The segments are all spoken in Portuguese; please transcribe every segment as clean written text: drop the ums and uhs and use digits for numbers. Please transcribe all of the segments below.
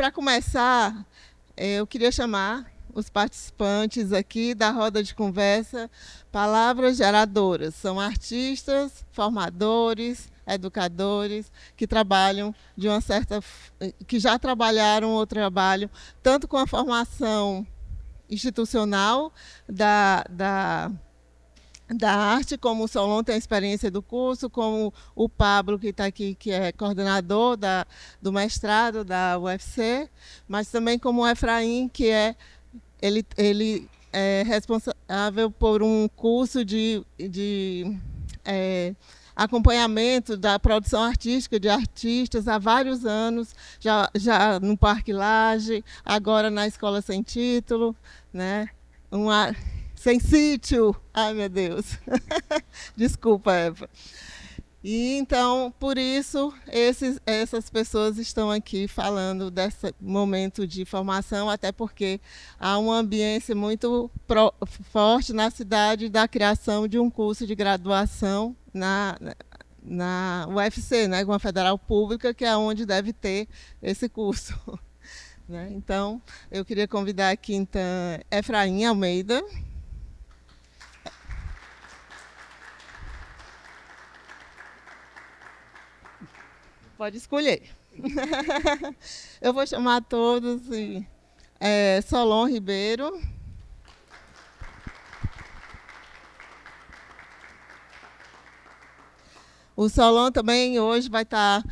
Para começar, eu queria chamar os participantes aqui da roda de conversa Palavras Geradoras. São artistas, formadores, educadores que trabalham de uma certa, que já trabalharam ou trabalham tanto com a formação institucional da arte, como o Solon tem a experiência do curso, como o Pablo, que está aqui, que é coordenador do mestrado da UFC, mas também como o Efraim, que ele é responsável por um curso de acompanhamento da produção artística de artistas há vários anos, já no Parque Lage, agora na Escola Sem Título, né? Sem sítio. Ai, meu Deus. Desculpa, Eva. E então, por isso, essas pessoas estão aqui falando desse momento de formação, até porque há uma ambiência muito forte na cidade da criação de um curso de graduação na UFC, né, uma federal pública, que é onde deve ter esse curso. Né? Então, eu queria convidar aqui, então, Efraim Almeida. Pode escolher. Eu vou chamar todos. Solon Ribeiro. O Solon também hoje vai estar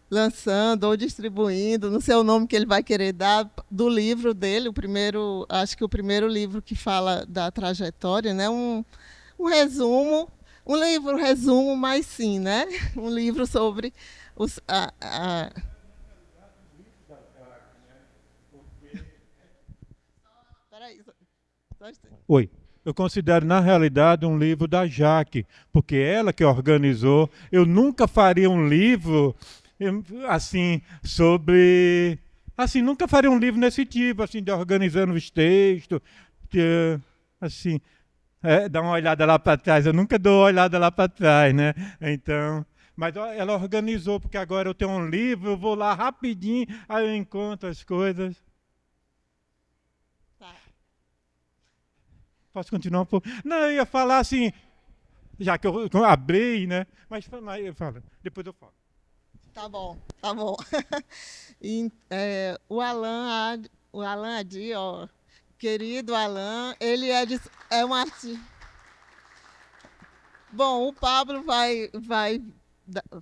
lançando ou distribuindo, não sei o nome que ele vai querer dar, do livro dele, acho que o primeiro livro que fala da trajetória, né? Um resumo, um livro resumo, mas sim, né? Um livro sobre Oi. Eu considero, na realidade, um livro da Jaque, porque ela que organizou. Eu nunca faria um livro assim sobre... Assim, nunca faria um livro nesse tipo, assim, de organizando os textos, assim, dar uma olhada lá para trás. Eu nunca dou uma olhada lá para trás, né? Então... Mas ela organizou, porque agora eu tenho um livro, eu vou lá rapidinho, aí eu encontro as coisas. Tá. Posso continuar um pouco? Não, eu ia falar assim, já que eu abri, né? Mas eu falo, depois eu falo. Tá bom, tá bom. E, o Alan Adi, ó, querido Alan, ele é um artista. Bom, o Pablo vai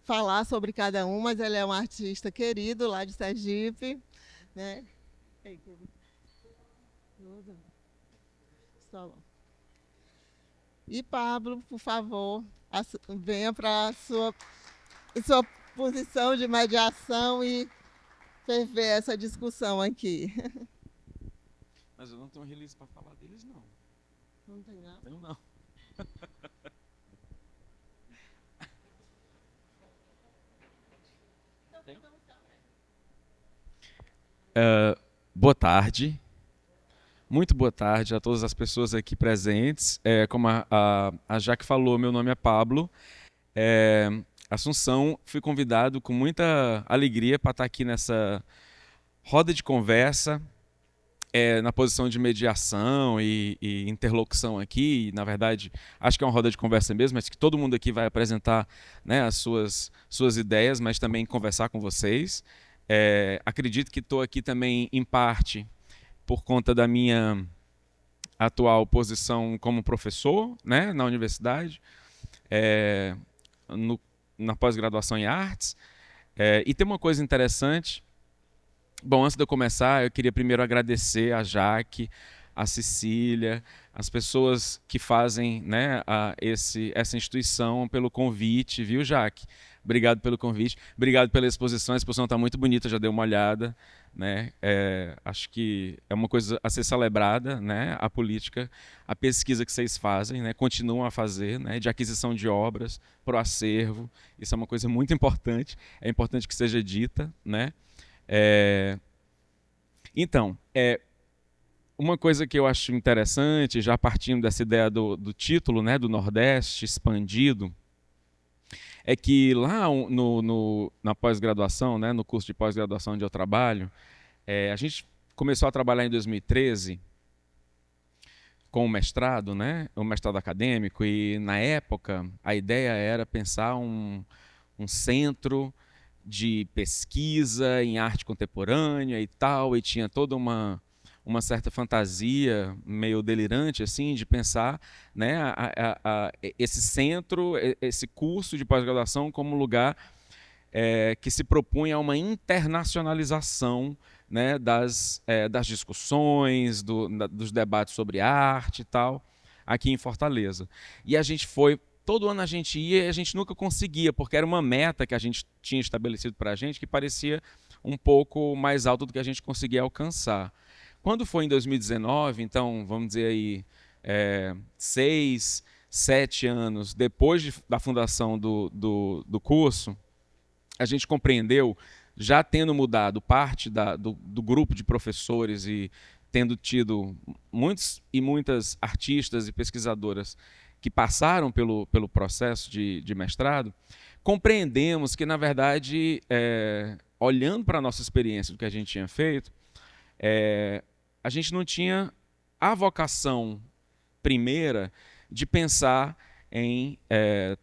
falar sobre cada um, mas ele é um artista querido lá de Sergipe, né? E Pablo, por favor, venha para a sua posição de mediação e ferver essa discussão aqui. Mas eu não tenho release para falar deles, não. Não tem nada? Tenho, não. Boa tarde. Muito boa tarde a todas as pessoas aqui presentes. Como a Jaque falou, meu nome é Pablo. Assunção, fui convidado com muita alegria para estar aqui nessa roda de conversa, na posição de mediação e interlocução aqui. Na verdade, acho que é uma roda de conversa mesmo, mas que todo mundo aqui vai apresentar, né, as suas ideias, mas também conversar com vocês. Acredito que estou aqui também, em parte, por conta da minha atual posição como professor, né, na universidade, na pós-graduação em artes. E tem uma coisa interessante. Bom, antes de eu começar, eu queria primeiro agradecer a Jaque, a Cecília, as pessoas que fazem, né, essa instituição pelo convite, viu, Jaque? Obrigado pelo convite, obrigado pela exposição. A exposição está muito bonita, já dei uma olhada, né? Acho que é uma coisa a ser celebrada, né? A política, a pesquisa que vocês fazem, né? Continuam a fazer, né? De aquisição de obras para o acervo. Isso é uma coisa muito importante. É importante que seja dita, né? Então, uma coisa que eu acho interessante, já partindo dessa ideia do título, né? Do Nordeste expandido, é que lá na pós-graduação, né, no curso de pós-graduação onde eu trabalho, A gente começou a trabalhar em 2013 com o mestrado, né? O mestrado acadêmico, e na época a ideia era pensar um centro de pesquisa em arte contemporânea e tal, e tinha toda uma certa fantasia meio delirante assim de pensar, né, esse centro, esse curso de pós-graduação como lugar que se propunha a uma internacionalização, né, das discussões, dos debates sobre arte e tal, aqui em Fortaleza. E a gente foi, todo ano a gente ia e a gente nunca conseguia, porque era uma meta que a gente tinha estabelecido para a gente que parecia um pouco mais alta do que a gente conseguia alcançar. Quando foi em 2019, então, vamos dizer aí, 6, 7 anos depois da fundação do curso, a gente compreendeu, já tendo mudado parte do grupo de professores e tendo tido muitos e muitas artistas e pesquisadoras que passaram pelo processo de mestrado, compreendemos que, na verdade, olhando para a nossa experiência do que a gente tinha feito, a gente não tinha a vocação primeira de pensar em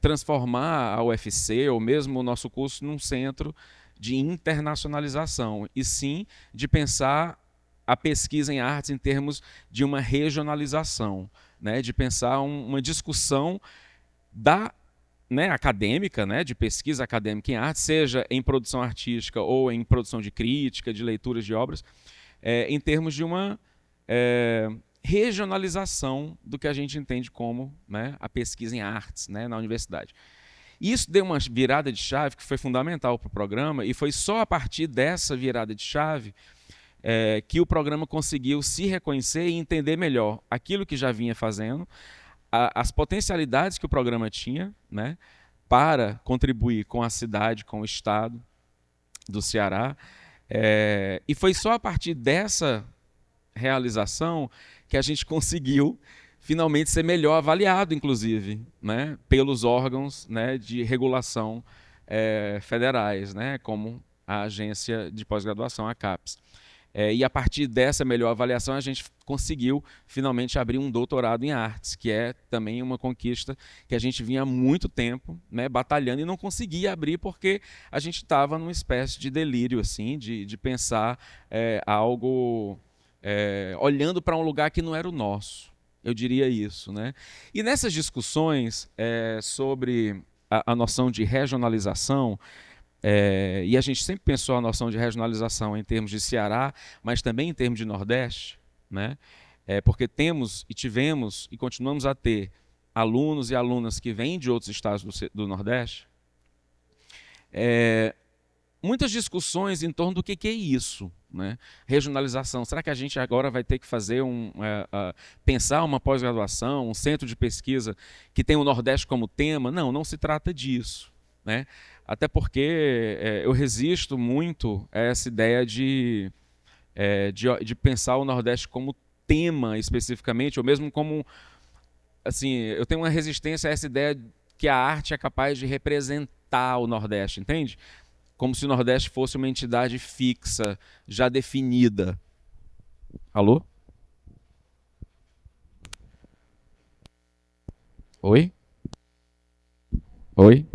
transformar a UFC, ou mesmo o nosso curso, num centro de internacionalização, e sim de pensar a pesquisa em artes em termos de uma regionalização, né, de pensar uma discussão acadêmica, né, de pesquisa acadêmica em arte, seja em produção artística ou em produção de crítica, de leituras de obras, em termos de uma regionalização do que a gente entende como, né, a pesquisa em artes, né, na universidade. Isso deu uma virada de chave que foi fundamental para o programa, e foi só a partir dessa virada de chave que o programa conseguiu se reconhecer e entender melhor aquilo que já vinha fazendo, as potencialidades que o programa tinha, né, para contribuir com a cidade, com o estado do Ceará. E foi só a partir dessa realização que a gente conseguiu finalmente ser melhor avaliado, inclusive, né, pelos órgãos, né, de regulação federais, né, como a Agência de Pós-Graduação, a CAPES. E a partir dessa melhor avaliação a gente conseguiu finalmente abrir um doutorado em artes, que é também uma conquista que a gente vinha há muito tempo, né, batalhando, e não conseguia abrir porque a gente estava numa espécie de delírio assim, de pensar algo olhando para um lugar que não era o nosso, eu diria isso, né? E nessas discussões sobre a noção de regionalização, e a gente sempre pensou a noção de regionalização em termos de Ceará, mas também em termos de Nordeste, né? Porque temos e tivemos e continuamos a ter alunos e alunas que vêm de outros estados do Nordeste. Muitas discussões em torno do que é isso, né? Regionalização. Será que a gente agora vai ter que fazer pensar uma pós-graduação, um centro de pesquisa que tem o Nordeste como tema? Não, não se trata disso, né? Até porque eu resisto muito a essa ideia de pensar o Nordeste como tema especificamente, ou mesmo como, assim, eu tenho uma resistência a essa ideia que a arte é capaz de representar o Nordeste, entende? Como se o Nordeste fosse uma entidade fixa, já definida. Alô? Oi? Oi?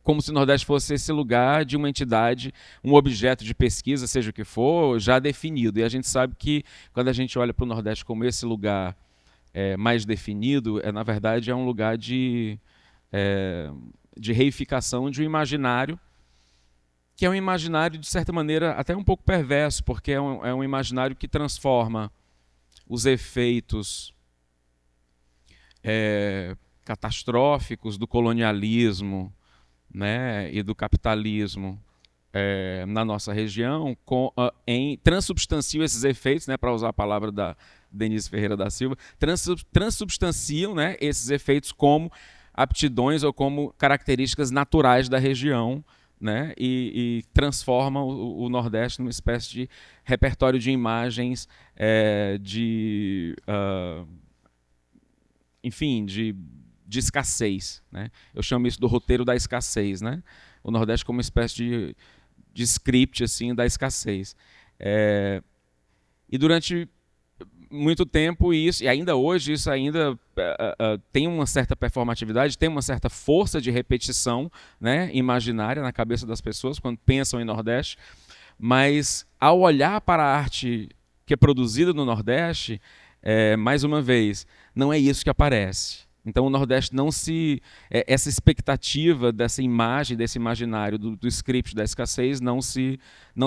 Como se o Nordeste fosse esse lugar de uma entidade, um objeto de pesquisa, seja o que for, já definido. E a gente sabe que quando a gente olha para o Nordeste como esse lugar mais definido, na verdade é um lugar de reificação de um imaginário, que é um imaginário, de certa maneira, até um pouco perverso, porque é um imaginário que transforma os efeitos catastróficos do colonialismo, né, e do capitalismo na nossa região, transubstanciam esses efeitos, né, para usar a palavra da Denise Ferreira da Silva, transubstanciam, né, esses efeitos como aptidões ou como características naturais da região, né, e transforma o Nordeste numa espécie de repertório de imagens enfim, de escassez, né? Eu chamo isso do roteiro da escassez, né? O Nordeste como uma espécie de script assim da escassez. E durante muito tempo isso, e ainda hoje isso ainda tem uma certa performatividade, tem uma certa força de repetição, né, imaginária na cabeça das pessoas quando pensam em Nordeste, mas ao olhar para a arte que é produzida no Nordeste, mais uma vez, não é isso que aparece. Então o Nordeste não se... essa expectativa dessa imagem, desse imaginário do script da escassez não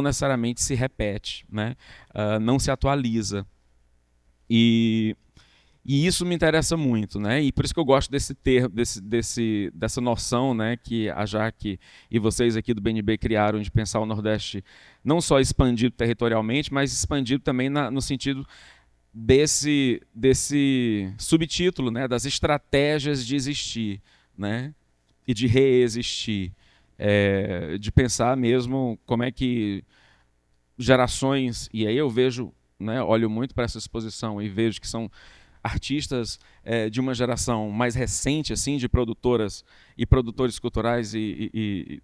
necessariamente se repete, né? Não se atualiza. E isso me interessa muito, né? E por isso que eu gosto desse termo, dessa noção, né, que a Jaque e vocês aqui do BNB criaram de pensar o Nordeste não só expandido territorialmente, mas expandido também no sentido desse subtítulo, né, das estratégias de existir, né, e de reexistir, de pensar mesmo como é que gerações, e aí eu vejo, né, olho muito para essa exposição e vejo que são artistas de uma geração mais recente, assim, de produtoras e produtores culturais que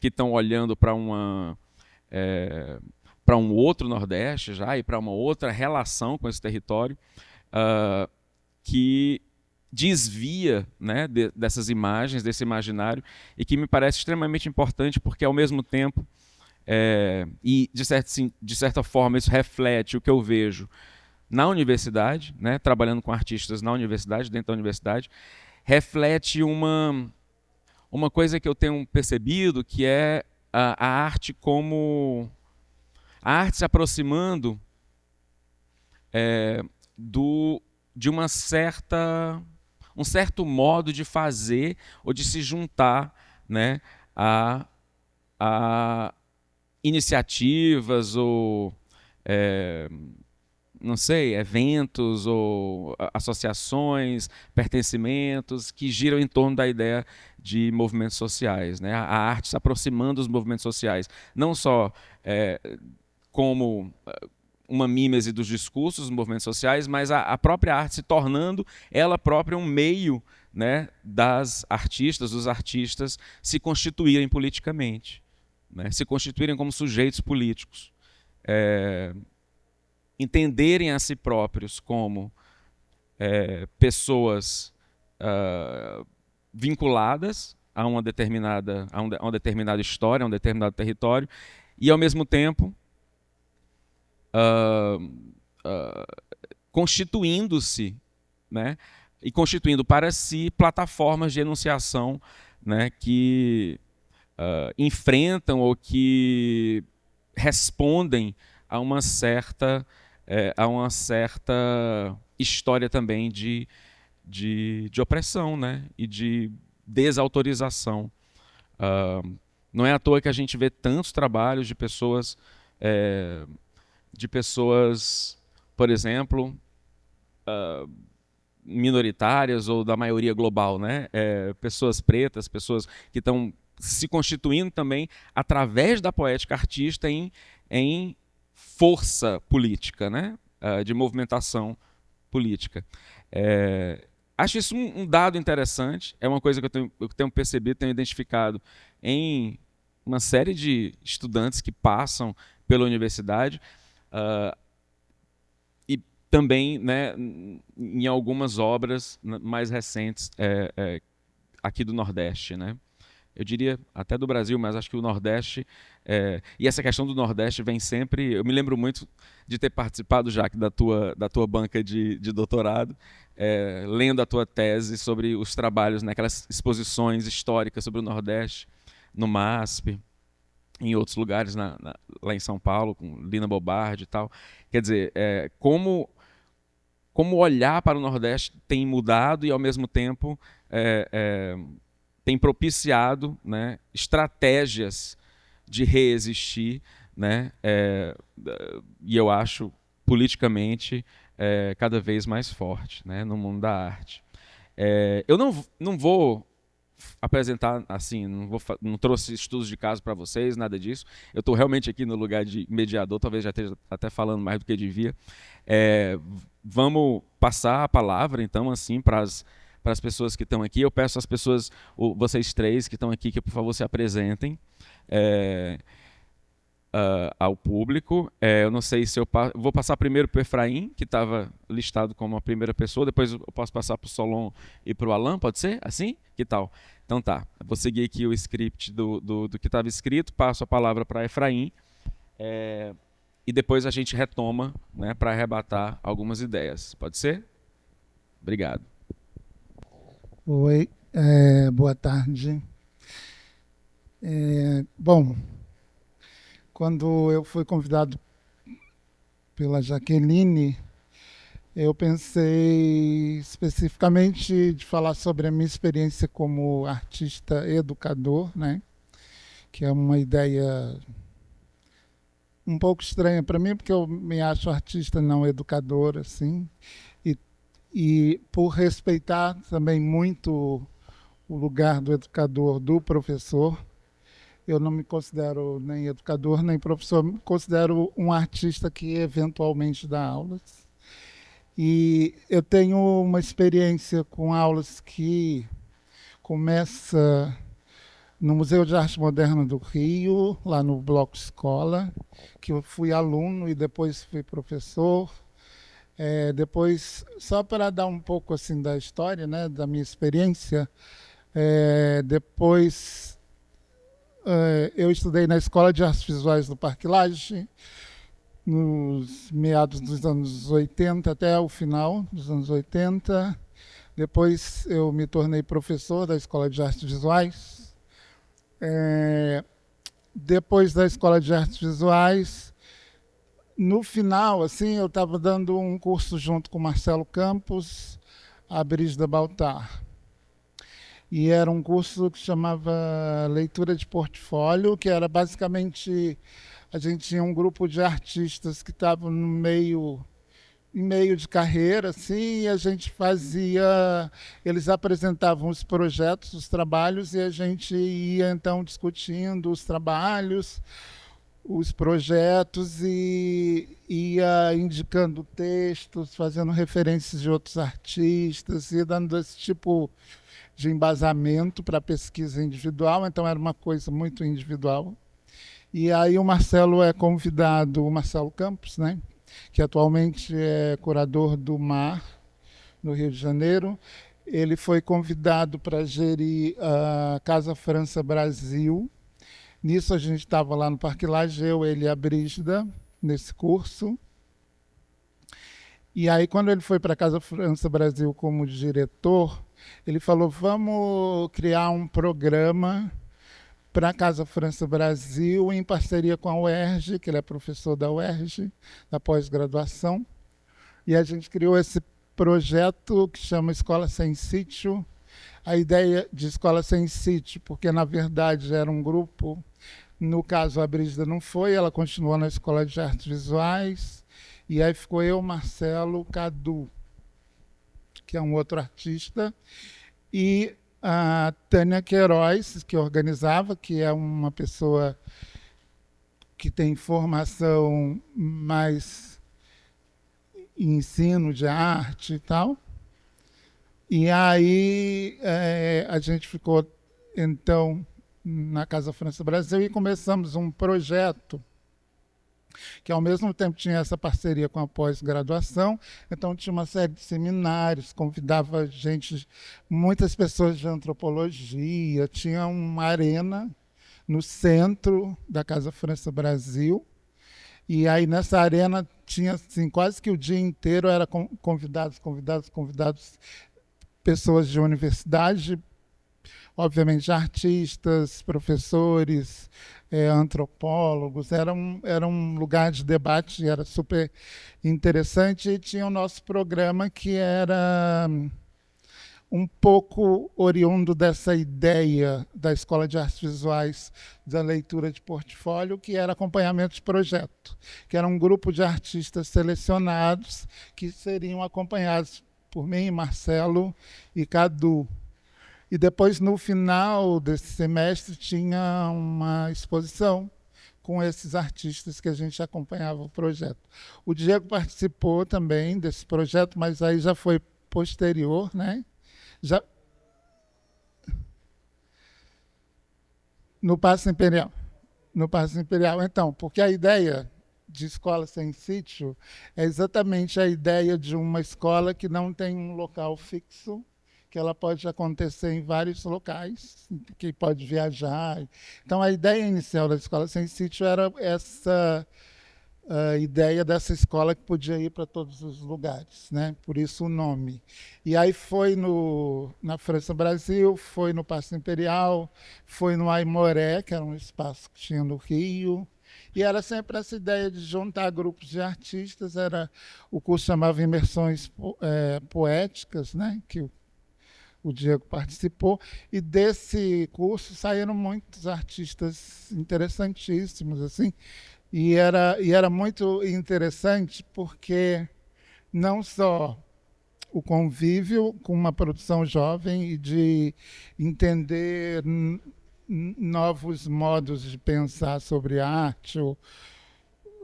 estão olhando para para um outro Nordeste já e para uma outra relação com esse território que desvia, né, dessas imagens, desse imaginário, e que me parece extremamente importante porque, ao mesmo tempo, e de certa forma isso reflete o que eu vejo na universidade, né, trabalhando com artistas na universidade, dentro da universidade, reflete uma coisa que eu tenho percebido, que é a arte como... a arte se aproximando de um certo modo de fazer ou de se juntar, né, a iniciativas ou... não sei, eventos ou associações, pertencimentos que giram em torno da ideia de movimentos sociais, né? A arte se aproximando dos movimentos sociais, não só como uma mímese dos discursos dos movimentos sociais, mas a própria arte se tornando ela própria um meio, né, dos artistas se constituírem politicamente, né? Se constituírem como sujeitos políticos. Entenderem a si próprios como pessoas vinculadas a uma determinada história, a um determinado território, e, ao mesmo tempo, constituindo-se, né, e constituindo para si plataformas de enunciação, né, que enfrentam ou que respondem a uma certa história também de opressão, né, e de desautorização. Não é à toa que a gente vê tantos trabalhos de pessoas, por exemplo, minoritárias ou da maioria global, né? Pessoas pretas, pessoas que estão se constituindo também através da poética artista em força política, né? De movimentação política. Acho isso um dado interessante, é uma coisa que eu tenho percebido, tenho identificado em uma série de estudantes que passam pela universidade e também, né, em algumas obras mais recentes aqui do Nordeste, né? Eu diria até do Brasil, mas acho que o Nordeste... e essa questão do Nordeste vem sempre... Eu me lembro muito de ter participado, Jaque, da tua banca de doutorado, lendo a tua tese sobre os trabalhos, né, aquelas exposições históricas sobre o Nordeste, no MASP, em outros lugares, lá em São Paulo, com Lina Bobardi e tal. Quer dizer, como olhar para o Nordeste tem mudado e, ao mesmo tempo... tem propiciado, né, estratégias de reexistir, né, e eu acho não cada vez mais forte, né, no mundo da arte. Eu não vou apresentar assim, não trouxe estudos de caso para vocês, nada disso. Eu estou realmente aqui no lugar de mediador, talvez já esteja até falando mais do que devia. Vamos passar a palavra, então, assim, para para as pessoas que estão aqui. Eu peço às pessoas, vocês três que estão aqui, que por favor se apresentem ao público. Eu não sei se eu vou passar primeiro para o Efraim, que estava listado como a primeira pessoa, depois eu posso passar para o Solon e para o Alan, pode ser? Assim? Que tal? Então tá, vou seguir aqui o script do que estava escrito, passo a palavra para Efraim, e depois a gente retoma, né, para arrebatar algumas ideias. Pode ser? Obrigado. Oi, boa tarde. Bom, quando eu fui convidado pela Jaqueline, eu pensei especificamente de falar sobre a minha experiência como artista educador, né? Que é uma ideia um pouco estranha para mim, porque eu me acho artista, não educador, assim. E por respeitar também muito o lugar do educador, do professor, eu não me considero nem educador, nem professor, me considero um artista que eventualmente dá aulas. E eu tenho uma experiência com aulas que começa no Museu de Arte Moderna do Rio, lá no Bloco Escola, que eu fui aluno e depois fui professor. Depois, só para dar um pouco assim da história, né, da minha experiência, depois eu estudei na Escola de Artes Visuais do Parque Lage, nos meados dos anos 80 até o final dos anos 80. Depois eu me tornei professor da Escola de Artes Visuais. Depois da Escola de Artes Visuais, no final, assim, eu estava dando um curso junto com Marcelo Campos, a Brígida Baltar. E era um curso que chamava Leitura de Portfólio, que era basicamente, a gente tinha um grupo de artistas que estavam em meio de carreira, assim, e a gente fazia, eles apresentavam os projetos, os trabalhos, e a gente ia então discutindo os trabalhos, os projetos, e ia indicando textos, fazendo referências de outros artistas, e dando esse tipo de embasamento para a pesquisa individual. Então era uma coisa muito individual. E aí o Marcelo é convidado, o Marcelo Campos, né, que atualmente é curador do MAR, no Rio de Janeiro, ele foi convidado para gerir a Casa França Brasil. Nisso a gente estava lá no Parque Lage, ele e a Brígida, nesse curso. E aí, quando ele foi para a Casa França Brasil como diretor, ele falou, vamos criar um programa para a Casa França Brasil em parceria com a UERJ, que ele é professor da UERJ, da pós-graduação. E a gente criou esse projeto que chama Escola Sem Sítio. A ideia de Escola Sem Sítio, porque na verdade era um grupo, no caso a Brígida não foi, ela continuou na Escola de Artes Visuais, e aí ficou eu, Marcelo, Cadu, que é um outro artista, e a Tânia Queiroz, que organizava, que é uma pessoa que tem formação mais em ensino de arte e tal. E aí a gente ficou, então, na Casa França Brasil e começamos um projeto que, ao mesmo tempo, tinha essa parceria com a pós-graduação. Então, tinha uma série de seminários, convidava gente, muitas pessoas de antropologia, tinha uma arena no centro da Casa França Brasil. E aí, nessa arena, tinha assim, quase que o dia inteiro era convidados, pessoas de universidade, obviamente artistas, professores, antropólogos. Era um lugar de debate, era super interessante. E tinha o nosso programa, que era um pouco oriundo dessa ideia da Escola de Artes Visuais, da leitura de portfólio, que era acompanhamento de projeto, que era um grupo de artistas selecionados que seriam acompanhados por mim, Marcelo e Cadu. E depois, no final desse semestre, tinha uma exposição com esses artistas que a gente acompanhava o projeto. O Diego participou também desse projeto, mas aí já foi posterior, né? Já no Paço Imperial. No Paço Imperial, então, porque a ideia de escola sem sítio é exatamente a ideia de uma escola que não tem um local fixo, que ela pode acontecer em vários locais, que pode viajar. Então, a ideia inicial da escola sem sítio era essa a ideia dessa escola que podia ir para todos os lugares, né? Por isso o nome. E aí foi na França Brasil, foi no Paço Imperial, foi no Aimoré, que era um espaço que tinha no Rio, e era sempre essa ideia de juntar grupos de artistas. O curso chamava Imersões Poéticas, né? Que o Diego participou, e desse curso saíram muitos artistas interessantíssimos, assim. E era muito interessante porque não só o convívio com uma produção jovem e de entender novos modos de pensar sobre a arte, ou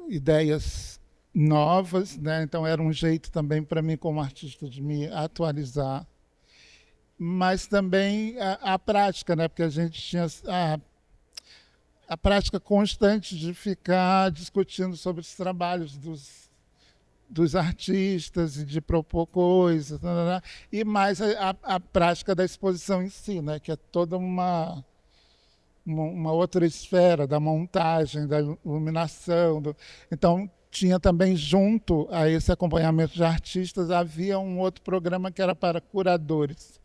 ideias novas, né? Então era um jeito também para mim como artista de me atualizar, mas também a prática, né? Porque a gente tinha a prática constante de ficar discutindo sobre os trabalhos dos artistas e de propor coisas, e mais a prática da exposição em si, né, que é toda uma outra esfera da montagem, da iluminação. Então, tinha também, junto a esse acompanhamento de artistas, havia um outro programa que era para curadores.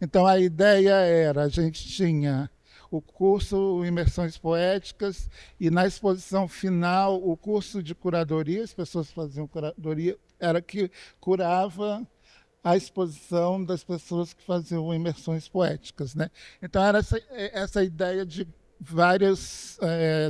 Então, a ideia era, a gente tinha o curso Imersões Poéticas, e na exposição final, o curso de curadoria, as pessoas faziam curadoria, era que curava a exposição das pessoas que faziam imersões poéticas, né? Então, era essa ideia de vários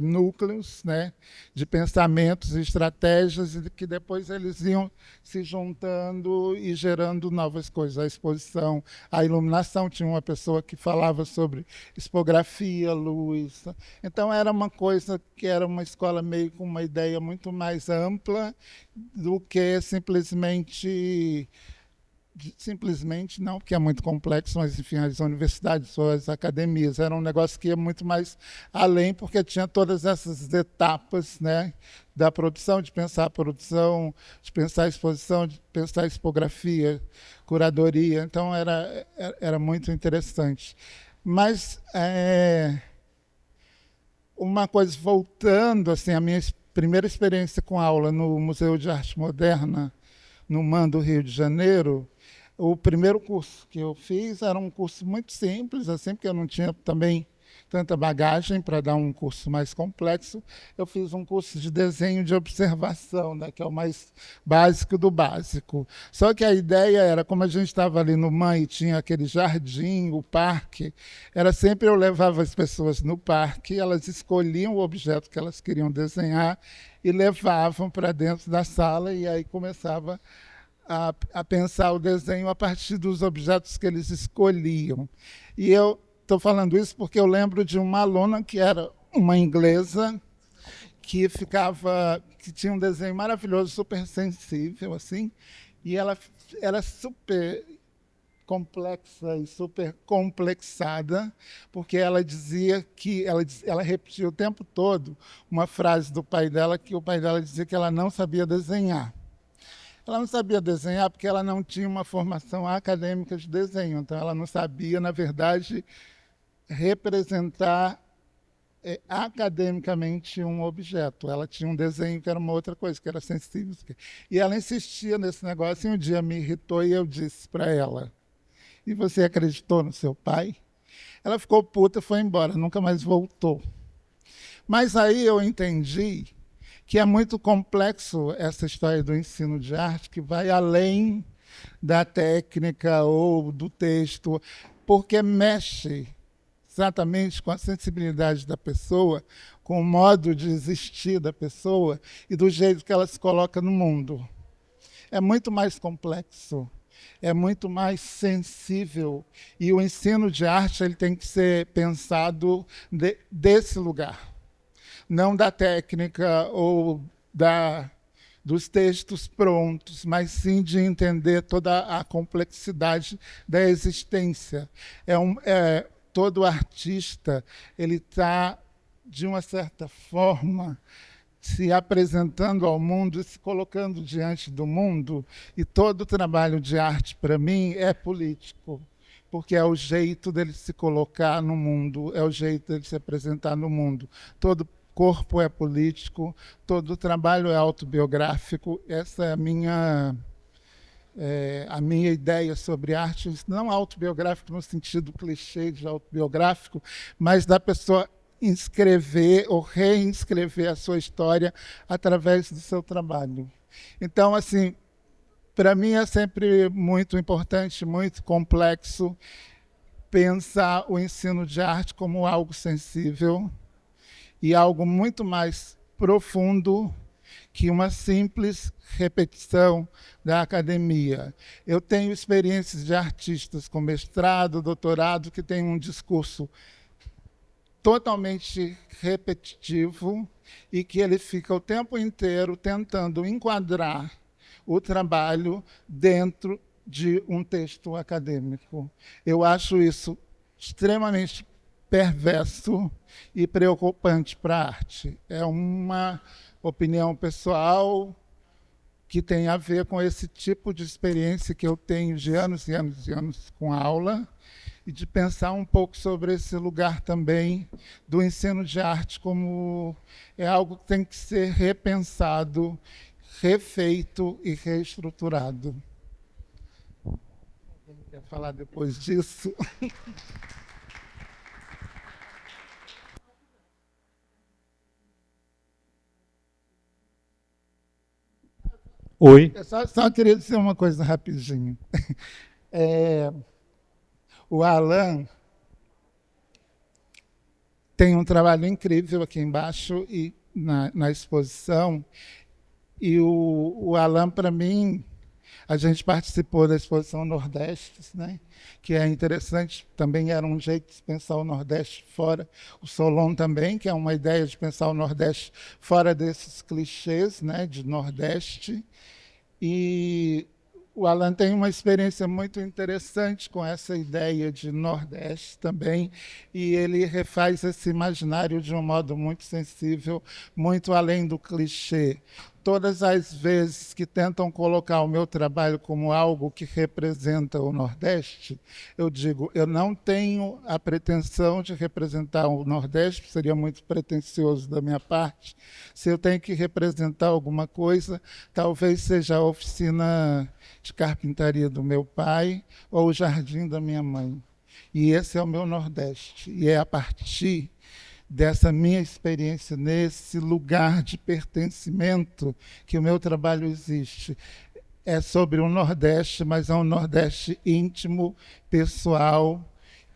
núcleos, né, de pensamentos e estratégias, e que depois eles iam se juntando e gerando novas coisas. A exposição, a iluminação, tinha uma pessoa que falava sobre expografia, luz. Então era uma coisa que era uma escola meio com uma ideia muito mais ampla do que simplesmente não, porque é muito complexo, mas enfim, as universidades ou as academias, era um negócio que ia muito mais além, porque tinha todas essas etapas, né, da produção, de pensar a produção, de pensar a exposição, de pensar a expografia, curadoria. Então era muito interessante. Mas uma coisa, voltando assim, a minha primeira experiência com aula no Museu de Arte Moderna, no MAN do Rio de Janeiro, o primeiro curso que eu fiz era um curso muito simples, assim, porque eu não tinha também tanta bagagem para dar um curso mais complexo. Eu fiz um curso de desenho de observação, né, que é o mais básico do básico. Só que a ideia era, como a gente estava ali no MAN e tinha aquele jardim, o parque, era sempre eu levava as pessoas no parque, elas escolhiam o objeto que elas queriam desenhar e levavam para dentro da sala, e aí começava a pensar o desenho a partir dos objetos que eles escolhiam. E eu estou falando isso porque eu lembro de uma aluna que era uma inglesa que tinha um desenho maravilhoso, super sensível, assim, e ela era super complexa e super complexada, porque ela dizia que ela repetia o tempo todo uma frase do pai dela, que o pai dela dizia que ela não sabia desenhar. Ela não sabia desenhar porque ela não tinha uma formação acadêmica de desenho, então ela não sabia, na verdade, representar academicamente um objeto. Ela tinha um desenho que era uma outra coisa, que era sensível. E ela insistia nesse negócio, e um dia me irritou e eu disse para ela: "E você acreditou no seu pai?" Ela ficou puta e foi embora, nunca mais voltou. Mas aí eu entendi que é muito complexo essa história do ensino de arte, que vai além da técnica ou do texto, porque mexe exatamente com a sensibilidade da pessoa, com o modo de existir da pessoa e do jeito que ela se coloca no mundo. É muito mais complexo, é muito mais sensível, e o ensino de arte ele tem que ser pensado desse lugar, não da técnica ou dos textos prontos, mas sim de entender toda a complexidade da existência. Todo artista ele está, de uma certa forma, se apresentando ao mundo, se colocando diante do mundo, e todo trabalho de arte, para mim, é político, porque é o jeito dele se colocar no mundo, é o jeito dele se apresentar no mundo. Todo corpo é político, todo trabalho é autobiográfico. Essa é a minha ideia sobre arte, não autobiográfico no sentido clichê de autobiográfico, mas da pessoa inscrever ou reinscrever a sua história através do seu trabalho. Então, assim, para mim é sempre muito importante, muito complexo pensar o ensino de arte como algo sensível e algo muito mais profundo que uma simples repetição da academia. Eu tenho experiências de artistas com mestrado, doutorado, que têm um discurso totalmente repetitivo e que ele fica o tempo inteiro tentando enquadrar o trabalho dentro de um texto acadêmico. Eu acho isso extremamente perverso e preocupante para a arte. É uma opinião pessoal que tem a ver com esse tipo de experiência que eu tenho de anos e anos e anos com aula, e de pensar um pouco sobre esse lugar também do ensino de arte como é algo que tem que ser repensado, refeito e reestruturado. Alguém quer falar depois disso? Oi. Eu só queria dizer uma coisa rapidinho. O Alan tem um trabalho incrível aqui embaixo e na exposição. E o Alan, para mim, a gente participou da exposição Nordeste, né? Que é interessante, também era um jeito de pensar o Nordeste fora. O Solon também, que é uma ideia de pensar o Nordeste fora desses clichês, né, de Nordeste. E o Alan tem uma experiência muito interessante com essa ideia de Nordeste também, e ele refaz esse imaginário de um modo muito sensível, muito além do clichê. Todas as vezes que tentam colocar o meu trabalho como algo que representa o Nordeste, eu digo, eu não tenho a pretensão de representar o Nordeste, seria muito pretensioso da minha parte. Se eu tenho que representar alguma coisa, talvez seja a oficina de carpintaria do meu pai ou o jardim da minha mãe. E esse é o meu Nordeste. E é a partir dessa minha experiência nesse lugar de pertencimento que o meu trabalho existe. É sobre o Nordeste, mas é um Nordeste íntimo, pessoal,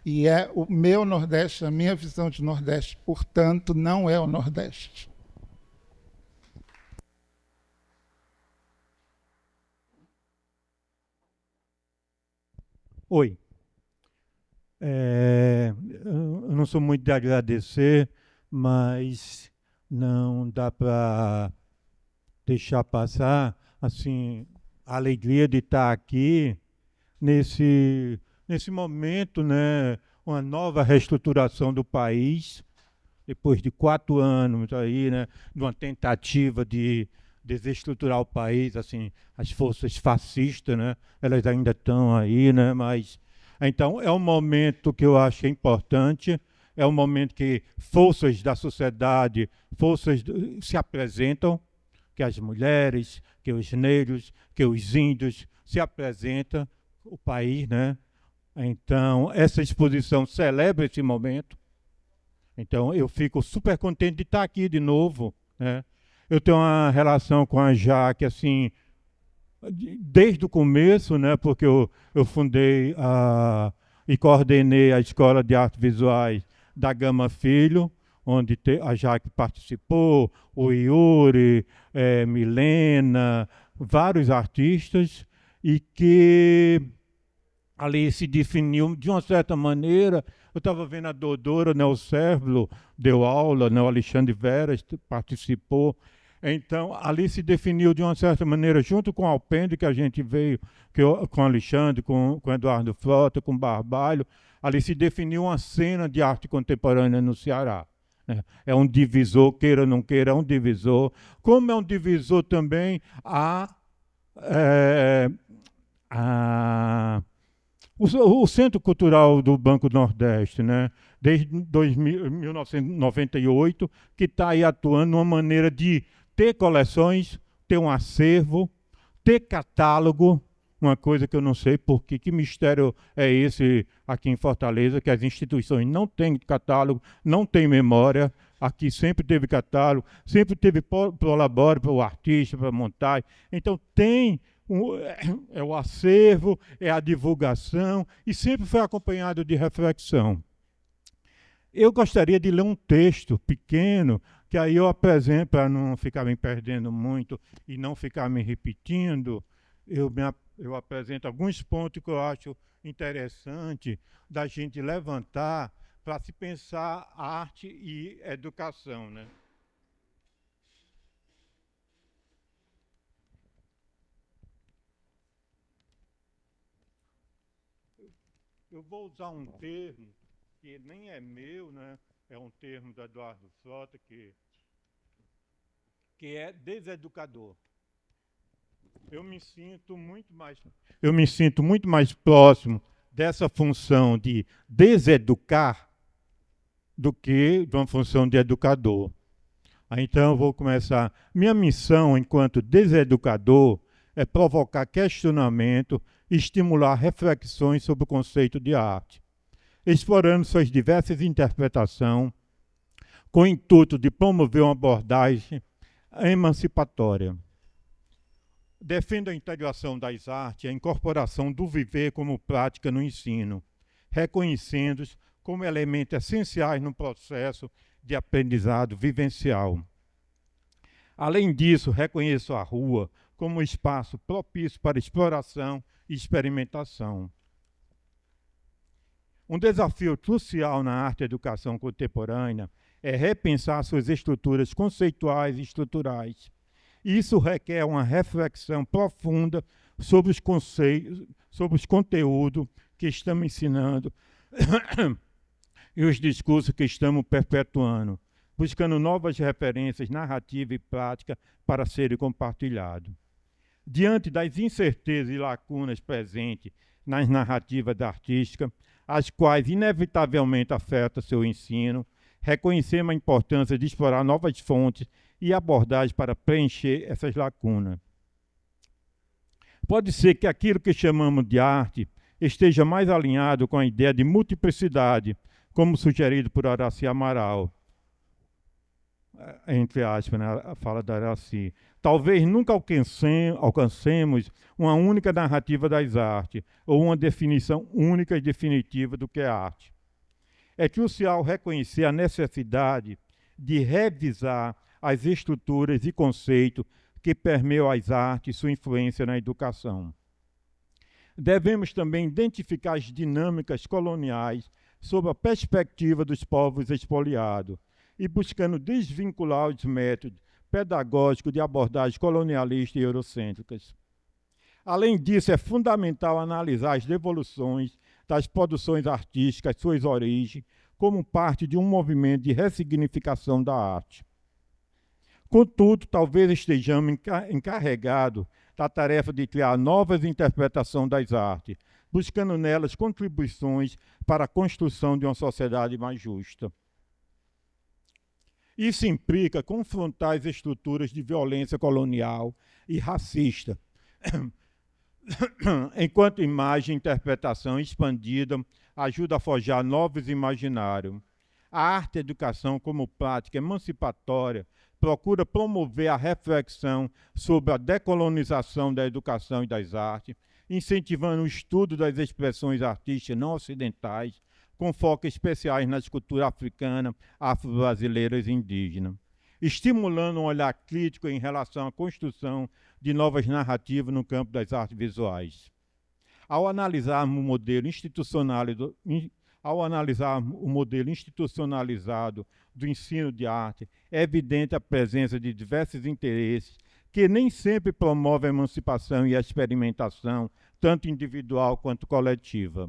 e é o meu Nordeste, a minha visão de Nordeste, portanto, não é o Nordeste. Oi. Eu não sou muito de agradecer, mas não dá para deixar passar assim, a alegria de estar aqui nesse momento, né, uma nova reestruturação do país, depois de 4 anos aí, né, de uma tentativa de desestruturar o país, assim, as forças fascistas, né, elas ainda estão aí, né, mas então é um momento que eu acho importante, é um momento que forças da sociedade, se apresentam, que as mulheres, que os negros, que os índios se apresentam, o país, né? Então, essa exposição celebra esse momento. Então, eu fico super contente de estar aqui de novo, né? Eu tenho uma relação com a Jaque, assim, desde o começo, né? Porque eu fundei e coordenei a Escola de Artes Visuais da Gama Filho, onde a Jaque participou, o Yuri, Milena, vários artistas, e que ali se definiu de uma certa maneira. Eu estava vendo a Dodora, né, o Cérbolo deu aula, né, o Alexandre Veras participou. Então, ali se definiu de uma certa maneira, junto com o Alpendre, que a gente veio, com Alexandre, com Eduardo Frota, com Barbalho, ali se definiu uma cena de arte contemporânea no Ceará. Né? É um divisor, queira ou não queira, é um divisor. Como é um divisor também o Centro Cultural do Banco do Nordeste, né? Desde 1998, que está aí atuando numa maneira de ter coleções, ter um acervo, ter catálogo, uma coisa que eu não sei porque, que mistério é esse aqui em Fortaleza, que as instituições não têm catálogo, não têm memória. Aqui sempre teve catálogo, sempre teve prolabore para o artista, para montar. Então tem o acervo, é a divulgação, e sempre foi acompanhado de reflexão. Eu gostaria de ler um texto pequeno, que aí eu apresento, para não ficar me perdendo muito e não ficar me repetindo, eu apresento alguns pontos que eu acho interessante da gente levantar para se pensar arte e educação, né? Eu vou usar um termo que nem é meu, né? É um termo do Eduardo Frota, que é deseducador. Eu me sinto muito mais próximo dessa função de deseducar do que de uma função de educador. Então eu vou começar. Minha missão enquanto deseducador é provocar questionamento e estimular reflexões sobre o conceito de arte, explorando suas diversas interpretações, com o intuito de promover uma abordagem emancipatória. Defendo a integração das artes e a incorporação do viver como prática no ensino, reconhecendo-os como elementos essenciais no processo de aprendizado vivencial. Além disso, reconheço a rua como um espaço propício para exploração e experimentação. Um desafio crucial na arte e educação contemporânea é repensar suas estruturas conceituais e estruturais. Isso requer uma reflexão profunda sobre os conceitos, sobre os conteúdos que estamos ensinando e os discursos que estamos perpetuando, buscando novas referências narrativa e prática para serem compartilhados. Diante das incertezas e lacunas presentes nas narrativas artísticas, as quais inevitavelmente afetam seu ensino, reconhecemos a importância de explorar novas fontes e abordagens para preencher essas lacunas. Pode ser que aquilo que chamamos de arte esteja mais alinhado com a ideia de multiplicidade, como sugerido por Horaci Amaral, entre aspas, né, a fala da Horaci. Talvez nunca alcancemos uma única narrativa das artes, ou uma definição única e definitiva do que é arte. É crucial reconhecer a necessidade de revisar as estruturas e conceitos que permeiam as artes e sua influência na educação. Devemos também identificar as dinâmicas coloniais sob a perspectiva dos povos expoliados e buscando desvincular os métodos pedagógicos de abordagens colonialistas e eurocêntricas. Além disso, é fundamental analisar as devoluções das produções artísticas, suas origens, como parte de um movimento de ressignificação da arte. Contudo, talvez estejamos encarregados da tarefa de criar novas interpretações das artes, buscando nelas contribuições para a construção de uma sociedade mais justa. Isso implica confrontar as estruturas de violência colonial e racista, enquanto imagem e interpretação expandida ajuda a forjar novos imaginários. A arte e a educação como prática emancipatória procura promover a reflexão sobre a decolonização da educação e das artes, incentivando o estudo das expressões artísticas não ocidentais, com foco especiais nas culturas africanas, afro-brasileiras e indígenas, estimulando um olhar crítico em relação à construção de novas narrativas no campo das artes visuais. Ao analisarmos o modelo institucional Ao analisar o modelo institucionalizado do ensino de arte, é evidente a presença de diversos interesses que nem sempre promovem a emancipação e a experimentação, tanto individual quanto coletiva.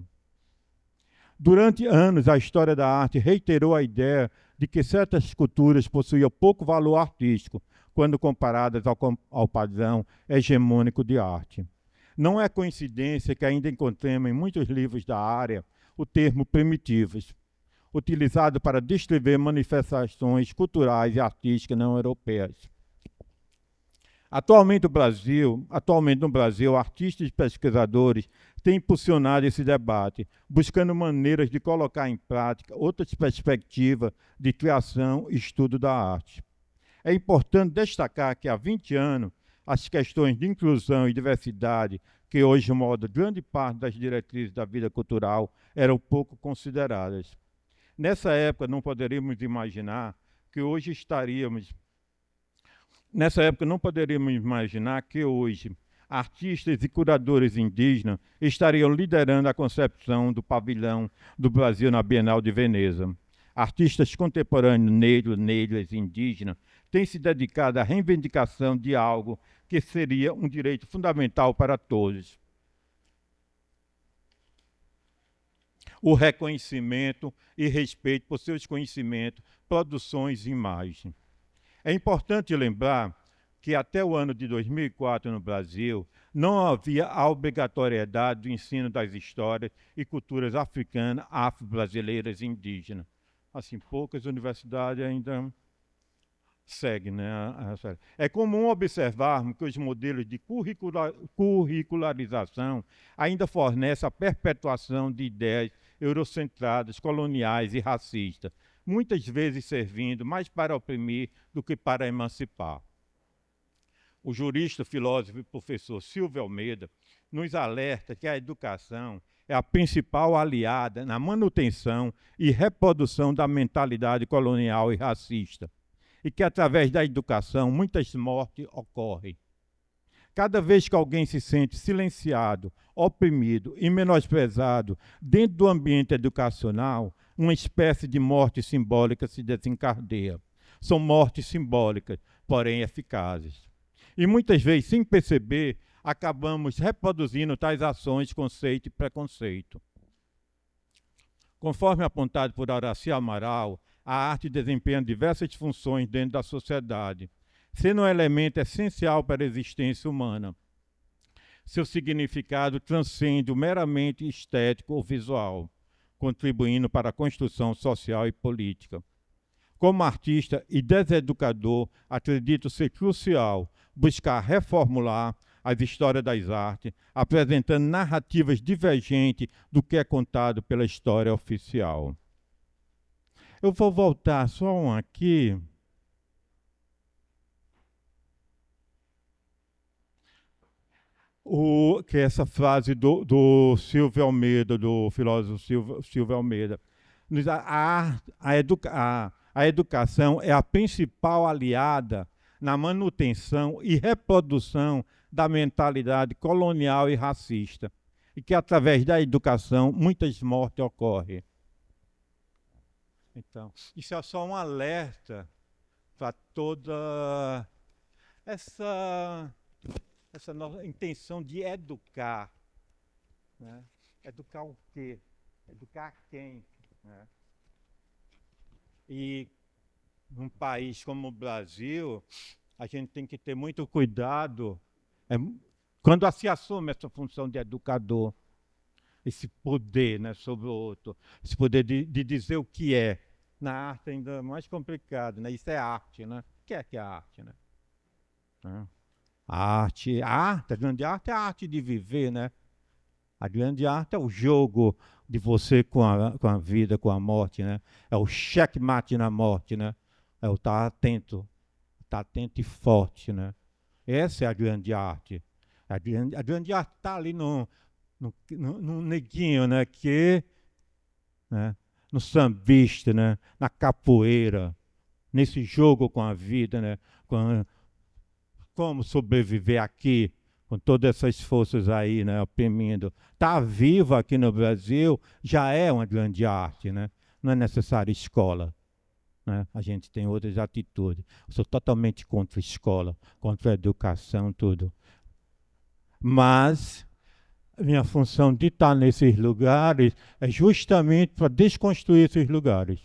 Durante anos, a história da arte reiterou a ideia de que certas culturas possuíam pouco valor artístico, quando comparadas ao padrão hegemônico de arte. Não é coincidência que ainda encontremos em muitos livros da área o termo primitivos, utilizado para descrever manifestações culturais e artísticas não europeias. Atualmente no Brasil, artistas e pesquisadores têm impulsionado esse debate, buscando maneiras de colocar em prática outras perspectivas de criação e estudo da arte. É importante destacar que há 20 anos, as questões de inclusão e diversidade, que hoje mudam grande parte das diretrizes da vida cultural, eram pouco consideradas. Nessa época, não poderíamos imaginar que hoje artistas e curadores indígenas estariam liderando a concepção do pavilhão do Brasil na Bienal de Veneza. Artistas contemporâneos negros e indígenas têm se dedicado à reivindicação de algo que seria um direito fundamental para todos: o reconhecimento e respeito por seus conhecimentos, produções e imagens. É importante lembrar que até o ano de 2004 no Brasil não havia a obrigatoriedade do ensino das histórias e culturas africanas, afro-brasileiras e indígenas. Assim, poucas universidades ainda seguem, né? É comum observarmos que os modelos de curricularização ainda fornecem a perpetuação de ideias eurocentradas, coloniais e racistas, muitas vezes servindo mais para oprimir do que para emancipar. O jurista, filósofo e professor Silvio Almeida nos alerta que a educação é a principal aliada na manutenção e reprodução da mentalidade colonial e racista, e que através da educação muitas mortes ocorrem. Cada vez que alguém se sente silenciado, oprimido e menosprezado dentro do ambiente educacional, uma espécie de morte simbólica se desencadeia. São mortes simbólicas, porém eficazes. E muitas vezes, sem perceber, acabamos reproduzindo tais ações, conceito e preconceito. Conforme apontado por Horácio Amaral, a arte desempenha diversas funções dentro da sociedade, sendo um elemento essencial para a existência humana. Seu significado transcende o meramente estético ou visual, contribuindo para a construção social e política. Como artista e deseducador, acredito ser crucial buscar reformular as histórias das artes, apresentando narrativas divergentes do que é contado pela história oficial. Eu vou voltar só um aqui. Que é essa frase do Silvio Almeida, do filósofo Silvio Almeida. A educação é a principal aliada na manutenção e reprodução da mentalidade colonial e racista, e que através da educação muitas mortes ocorrem. Então, isso é só um alerta para toda essa nossa intenção de educar. Né? Educar o quê? Educar quem? Né? E num país como o Brasil, a gente tem que ter muito cuidado quando se assume essa função de educador, esse poder, né, sobre o outro, esse poder de dizer o que é. Na arte ainda é mais complicado, né? Isso é arte, né? O que é a arte, né? A grande arte é a arte de viver, né? A grande arte é o jogo de você com a vida, com a morte, né? É o checkmate na morte, né? É o estar atento e forte, né? Essa é a grande arte. A grande arte está ali no neguinho, né? Né? No sambista, né? Na capoeira, nesse jogo com a vida, né? Como sobreviver aqui, com todas essas forças aí, né, oprimindo, está vivo aqui no Brasil, já é uma grande arte, né? Não é necessário escola, né? A gente tem outras atitudes. Eu sou totalmente contra a escola, contra a educação, tudo. Mas minha função de estar nesses lugares é justamente para desconstruir esses lugares.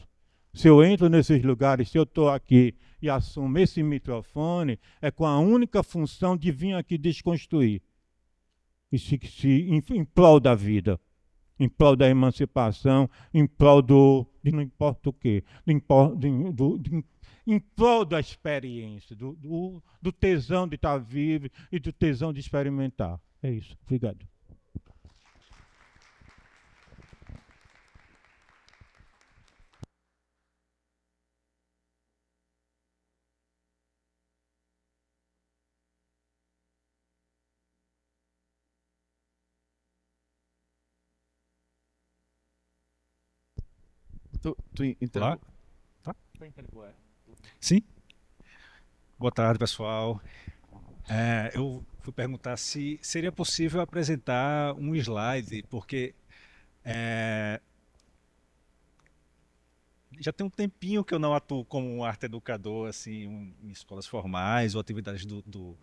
Se eu entro nesses lugares, se eu estou aqui e assumo esse microfone, é com a única função de vir aqui desconstruir. E em prol da vida, em prol da emancipação, em prol de não importa o quê, em prol da experiência, do tesão de estar vivo e do tesão de experimentar. É isso. Obrigado. Olá. Tá? Sim? Boa tarde, pessoal. Eu fui perguntar se seria possível apresentar um slide, porque já tem um tempinho que eu não atuo como um arte educador assim, em escolas formais ou atividades do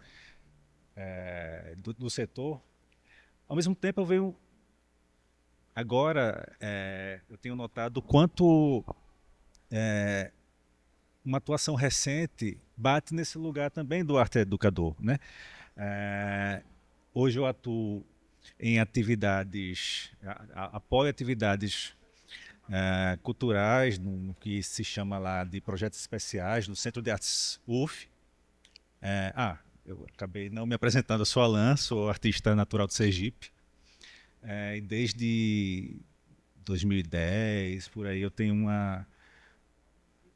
setor. Ao mesmo tempo, eu venho agora, eu tenho notado o quanto uma atuação recente bate nesse lugar também do arte educador, né? Hoje eu atuo em atividades, apoio atividades culturais, no que se chama lá de projetos especiais, no Centro de Artes UF. Eu acabei não me apresentando, eu sou Alan, sou artista natural de Sergipe. E desde 2010, por aí, eu tenho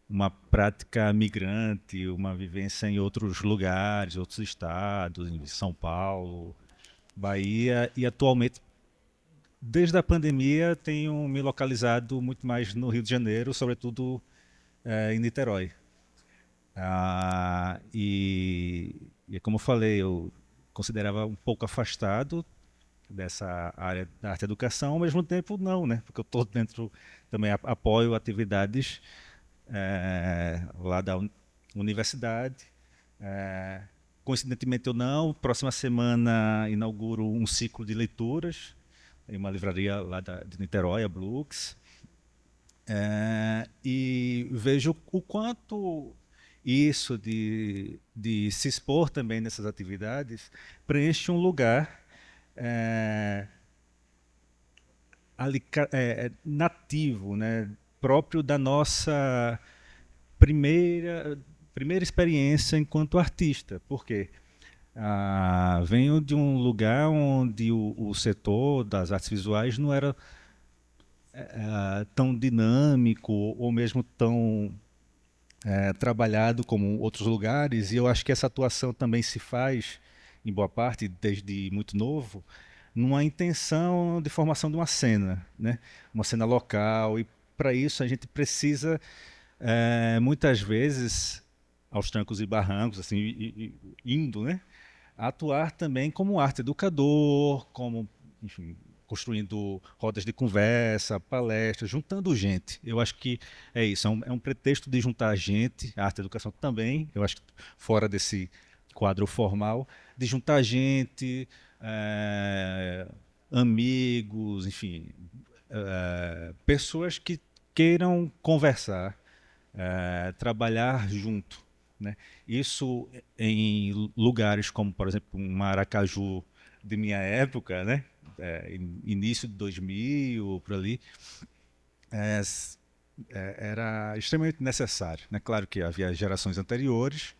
uma prática migrante, uma vivência em outros lugares, outros estados, em São Paulo, Bahia, e atualmente, desde a pandemia, tenho me localizado muito mais no Rio de Janeiro, sobretudo em Niterói. E como eu falei, eu considerava um pouco afastado dessa área da arte e educação, ao mesmo tempo não, né? Porque eu estou dentro, também apoio atividades lá da universidade. Coincidentemente ou não, próxima semana inauguro um ciclo de leituras em uma livraria lá de Niterói, a Blux. E vejo o quanto isso de se expor também nessas atividades preenche um lugar nativo, né, próprio da nossa primeira experiência enquanto artista. Por quê? Venho de um lugar onde o setor das artes visuais não era tão dinâmico ou mesmo tão trabalhado como outros lugares, e eu acho que essa atuação também se faz, em boa parte, desde muito novo, numa intenção de formação de uma cena, né? Uma cena local, e para isso a gente precisa, muitas vezes, aos trancos e barrancos, assim, indo, né? Atuar também como arte educador, como, enfim, construindo rodas de conversa, palestras, juntando gente. Eu acho que é isso, é um pretexto de juntar gente, a arte e a educação também, eu acho que fora desse quadro formal, de juntar gente, amigos, enfim, pessoas que queiram conversar, trabalhar junto, né? Isso em lugares como, por exemplo, Maracaju de minha época, né? Início de 2000, por ali, era extremamente necessário, né? Claro que havia gerações anteriores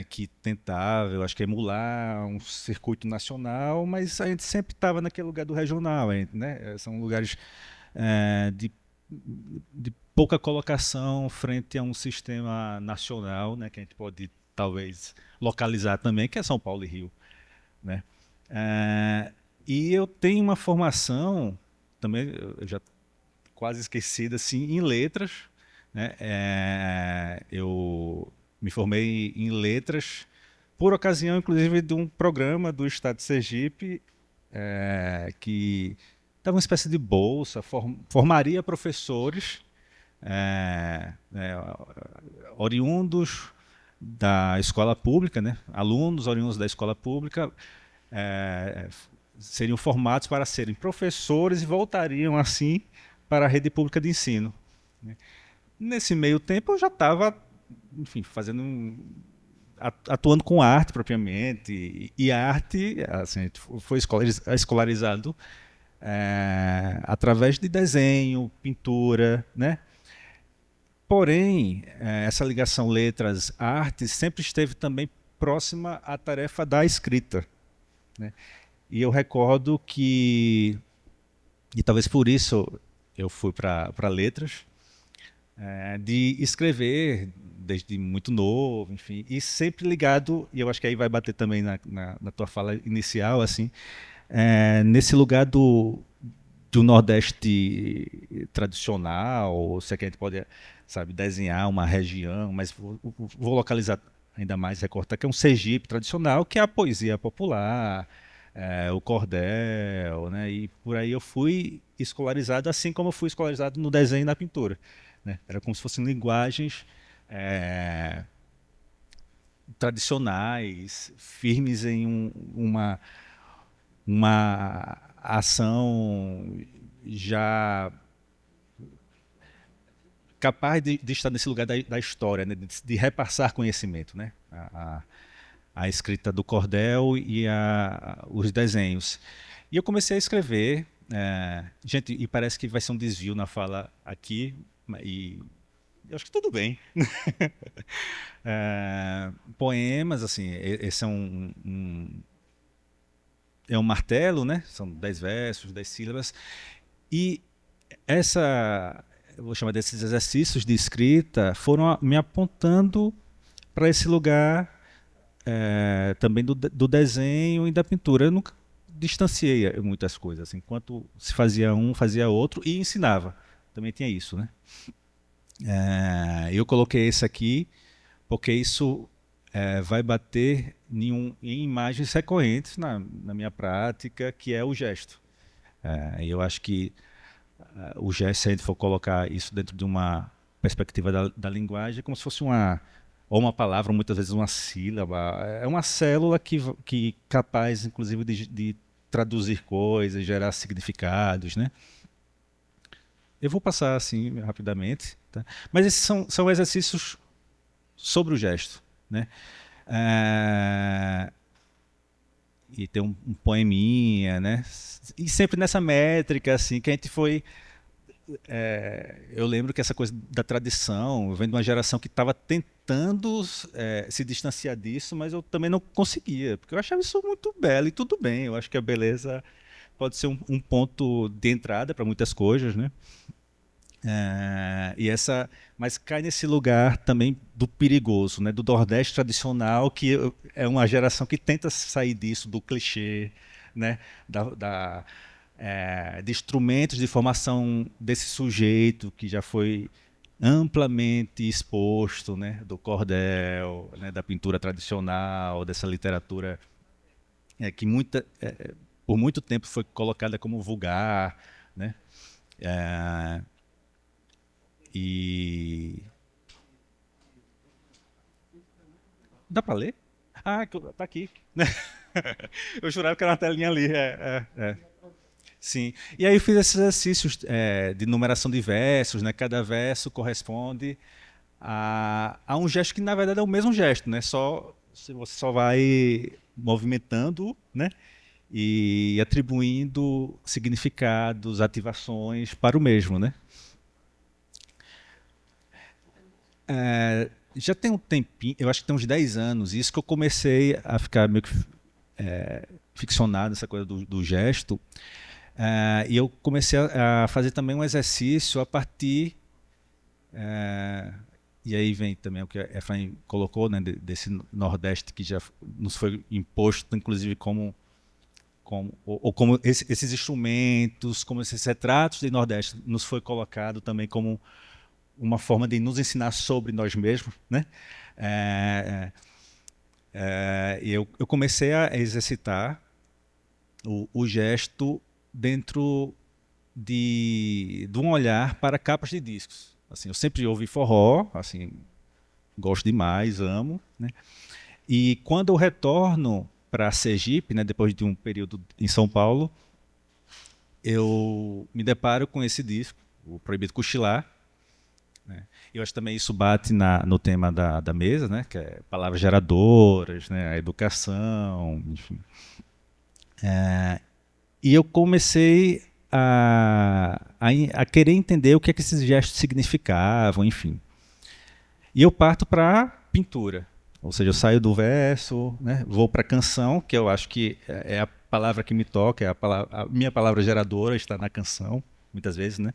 que tentavam, eu acho que emular um circuito nacional, mas a gente sempre estava naquele lugar do regional, né? São lugares de pouca colocação frente a um sistema nacional, né? Que a gente pode talvez localizar também, que é São Paulo e Rio, né? E eu tenho uma formação, também eu já quase esquecida, assim, em letras, né? Eu me formei em letras por ocasião, inclusive, de um programa do Estado de Sergipe, que dava uma espécie de bolsa, formaria professores oriundos da escola pública, né? Alunos oriundos da escola pública, seriam formados para serem professores e voltariam, assim, para a rede pública de ensino, né? Nesse meio tempo, eu já estava, enfim, atuando com arte propriamente, e a arte, assim, foi escolarizado através de desenho, pintura, né? Porém, essa ligação letras-artes sempre esteve também próxima à tarefa da escrita, né? E eu recordo que, e talvez por isso eu fui para letras, de escrever desde muito novo, enfim, e sempre ligado, e eu acho que aí vai bater também na tua fala inicial, assim, nesse lugar do Nordeste tradicional, se é que a gente pode, sabe, desenhar uma região, mas vou localizar ainda mais, recortar que é um Sergipe tradicional, que é a poesia popular, o cordel, né? E por aí eu fui escolarizado, assim como eu fui escolarizado no desenho e na pintura, né? Era como se fossem linguagens tradicionais, firmes em uma ação já capaz de estar nesse lugar da história, né? De repassar conhecimento, né? A escrita do cordel e os desenhos. E eu comecei a escrever, gente, e parece que vai ser um desvio na fala aqui, e eu acho que tudo bem. Poemas, assim, esse é um martelo, né? São 10 versos, 10 sílabas. E eu vou chamar desses exercícios de escrita, foram me apontando para esse lugar também do desenho e da pintura. Eu nunca distanciei muitas coisas. Assim, enquanto se fazia um, fazia outro e ensinava. Também tinha isso, né? Eu coloquei esse aqui porque isso vai bater em imagens recorrentes na minha prática, que é o gesto. Eu acho que o gesto, se a gente for colocar isso dentro de uma perspectiva da linguagem, é como se fosse ou uma palavra, muitas vezes uma sílaba. É uma célula que capaz, inclusive, de traduzir coisas, gerar significados, né? Eu vou passar assim rapidamente, tá? Mas esses são exercícios sobre o gesto, né? E tem um poeminha, né? E sempre nessa métrica, assim, que a gente foi... eu lembro que essa coisa da tradição, eu venho de uma geração que estava tentando se distanciar disso, mas eu também não conseguia, porque eu achava isso muito belo, e tudo bem, eu acho que a beleza pode ser um ponto de entrada para muitas coisas, né? Mas cai nesse lugar também do perigoso, né? Do Nordeste tradicional, que é uma geração que tenta sair disso, do clichê, né? De instrumentos de formação desse sujeito que já foi amplamente exposto, né? Do cordel, né? Da pintura tradicional, dessa literatura que por muito tempo foi colocada como vulgar, né? E dá para ler? Tá aqui. Eu jurava que era uma telinha ali. Sim. E aí eu fiz esses exercícios de numeração de versos, né? Cada verso corresponde a um gesto que na verdade é o mesmo gesto, né? Você só vai movimentando, né? E atribuindo significados, ativações para o mesmo, né? Já tem um tempinho, eu acho que tem uns 10 anos, isso que eu comecei a ficar meio que ficcionado nessa coisa do gesto, e eu comecei a fazer também um exercício a partir, e aí vem também o que a Efraim colocou, né, desse Nordeste que já nos foi imposto, inclusive como esses instrumentos, como esses retratos de Nordeste nos foi colocado também como uma forma de nos ensinar sobre nós mesmos, né? E eu comecei a exercitar o gesto dentro de um olhar para capas de discos. Assim, eu sempre ouvi forró, assim, gosto demais, amo, né? E quando eu retorno para Sergipe, né, depois de um período em São Paulo, eu me deparo com esse disco, o Proibido Cochilar, né? Eu acho que também isso bate no tema da mesa, né, que é palavras geradoras, né, a educação, enfim. E eu comecei a querer entender o que é que esses gestos significavam, enfim. E eu parto para pintura. Ou seja, eu saio do verso, né, vou para a canção, que eu acho que é a palavra que me toca, a minha palavra geradora está na canção, muitas vezes, né?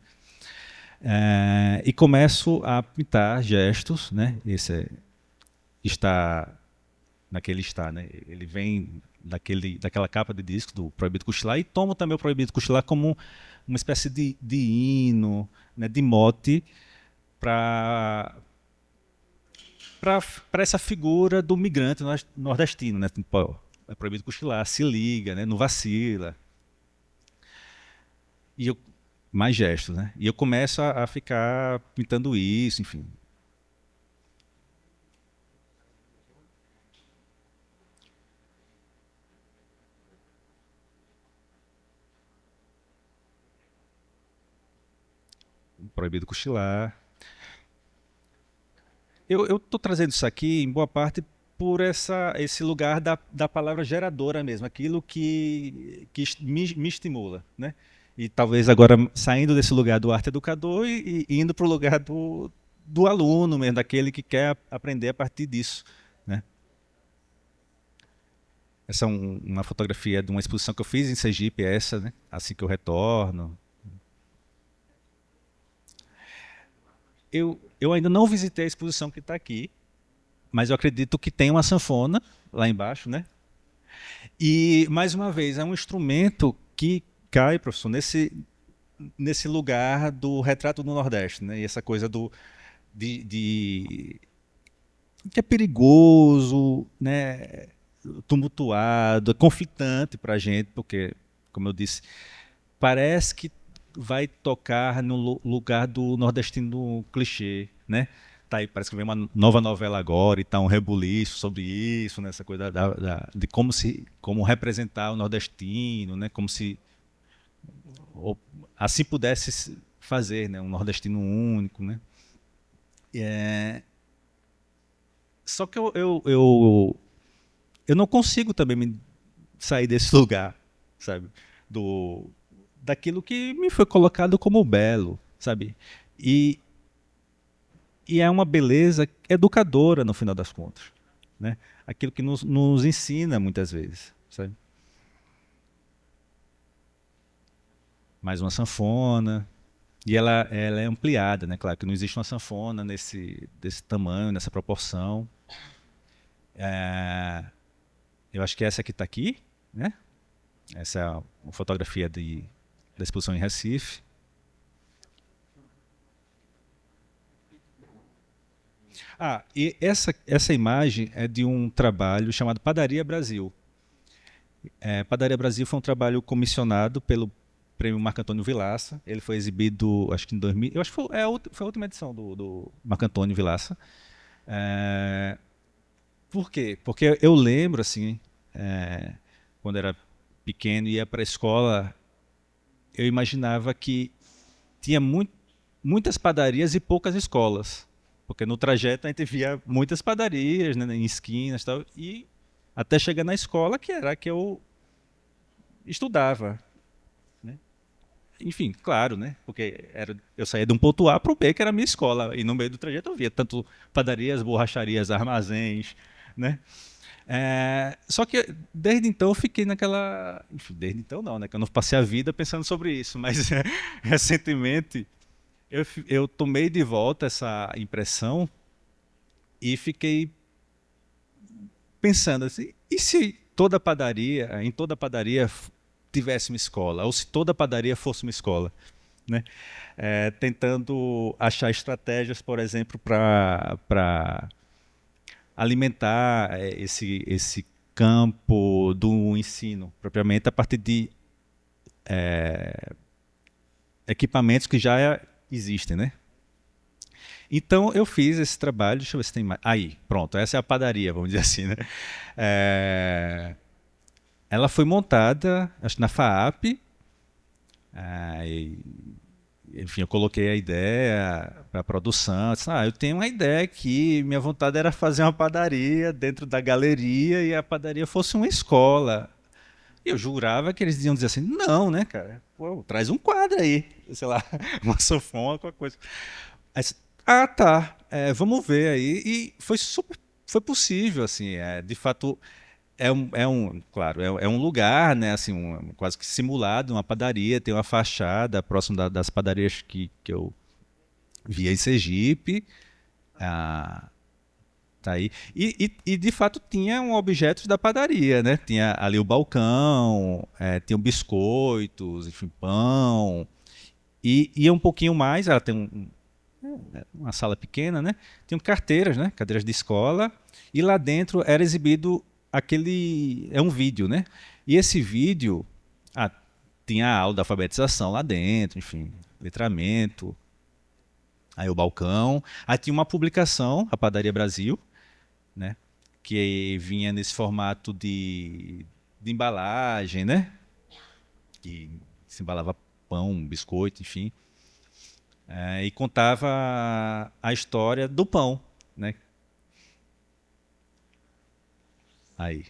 E começo a pintar gestos, né? Esse está naquele está, né? Ele vem daquela capa de disco do Proibido Cochilar, e tomo também o Proibido Cochilar como uma espécie de hino, né, de mote para essa figura do migrante nordestino, né? Tipo, é proibido cochilar, se liga, né? Não vacila. Mais gestos, né? E eu começo a ficar pintando isso, enfim. Proibido cochilar. Eu estou trazendo isso aqui, em boa parte, por esse lugar da palavra geradora mesmo, aquilo que me estimula, né? E talvez agora saindo desse lugar do arte educador e indo para o lugar do aluno mesmo, daquele que quer aprender a partir disso, né? Essa é uma fotografia de uma exposição que eu fiz em Sergipe, essa, né? Assim que eu retorno. Eu ainda não visitei a exposição que está aqui, mas eu acredito que tem uma sanfona lá embaixo, né? E, mais uma vez, é um instrumento que cai, professor, nesse lugar do retrato do Nordeste, né? E essa coisa que é perigoso, né? Tumultuado, conflitante para a gente, porque, como eu disse, parece que vai tocar no lugar do nordestino clichê, né? Tá aí, parece que vem uma nova novela agora e tá um rebuliço sobre isso, né? Essa coisa de como representar o nordestino, né? Como se assim pudesse fazer, né? Um nordestino único, né? Só que eu não consigo também sair desse lugar, sabe? Daquilo que me foi colocado como belo, sabe? E é uma beleza educadora, no final das contas, né? Aquilo que nos ensina muitas vezes, sabe? Mais uma sanfona, e ela é ampliada, né? Claro que não existe uma sanfona desse tamanho, nessa proporção. Eu acho que essa que está aqui, né? Essa é uma fotografia da exposição em Recife. E essa imagem é de um trabalho chamado Padaria Brasil. Padaria Brasil foi um trabalho comissionado pelo Prêmio Marco Antônio Vilaça. Ele foi exibido, acho que em 2000. Eu acho que foi a última edição do Marco Antônio Vilaça. Por quê? Porque eu lembro, assim, quando era pequeno e ia para a escola, eu imaginava que tinha muitas padarias e poucas escolas. Porque no trajeto a gente via muitas padarias, né, em esquinas e tal, e até chegar na escola, que era a que eu estudava, né? Enfim, claro, né? Porque eu saía de um ponto A para o B, que era a minha escola, e no meio do trajeto eu via tanto padarias, borracharias, armazéns, né? Só que desde então eu fiquei naquela... Enfim, desde então não, né? Que eu não passei a vida pensando sobre isso, mas recentemente eu tomei de volta essa impressão e fiquei pensando assim, e se em toda padaria tivesse uma escola, ou se toda padaria fosse uma escola, né? Tentando achar estratégias, por exemplo, para alimentar esse campo do ensino, propriamente a partir de equipamentos que já existem, né? Então eu fiz esse trabalho, deixa eu ver se tem mais. Aí, pronto, essa é a padaria, vamos dizer assim, né? Ela foi montada, acho que na FAAP. Enfim, eu coloquei a ideia para a produção. Disse, eu tenho uma ideia aqui, minha vontade era fazer uma padaria dentro da galeria e a padaria fosse uma escola. E eu jurava que eles iam dizer assim, não, né, cara? Pô, traz um quadro aí, sei lá, uma sanfona, qualquer coisa. Aí, tá, vamos ver aí. E foi possível, assim, de fato, claro, é um lugar, né, assim, quase que simulado, uma padaria, tem uma fachada próximo das padarias que eu via em Sergipe, tá aí. E de fato tinha objetos da padaria, né? Tinha ali o balcão, tinha biscoitos, enfim, pão. E um pouquinho mais, ela tem uma sala pequena, né? Tinham carteiras, né? Cadeiras de escola. E lá dentro era exibido um vídeo, né? E esse vídeo tinha a aula da alfabetização lá dentro, enfim, letramento. Aí o balcão. Aí tinha uma publicação, a Padaria Brasil, né? Que vinha nesse formato de embalagem, né? Que se embalava pão, biscoito, enfim. E contava a história do pão, né? Aí.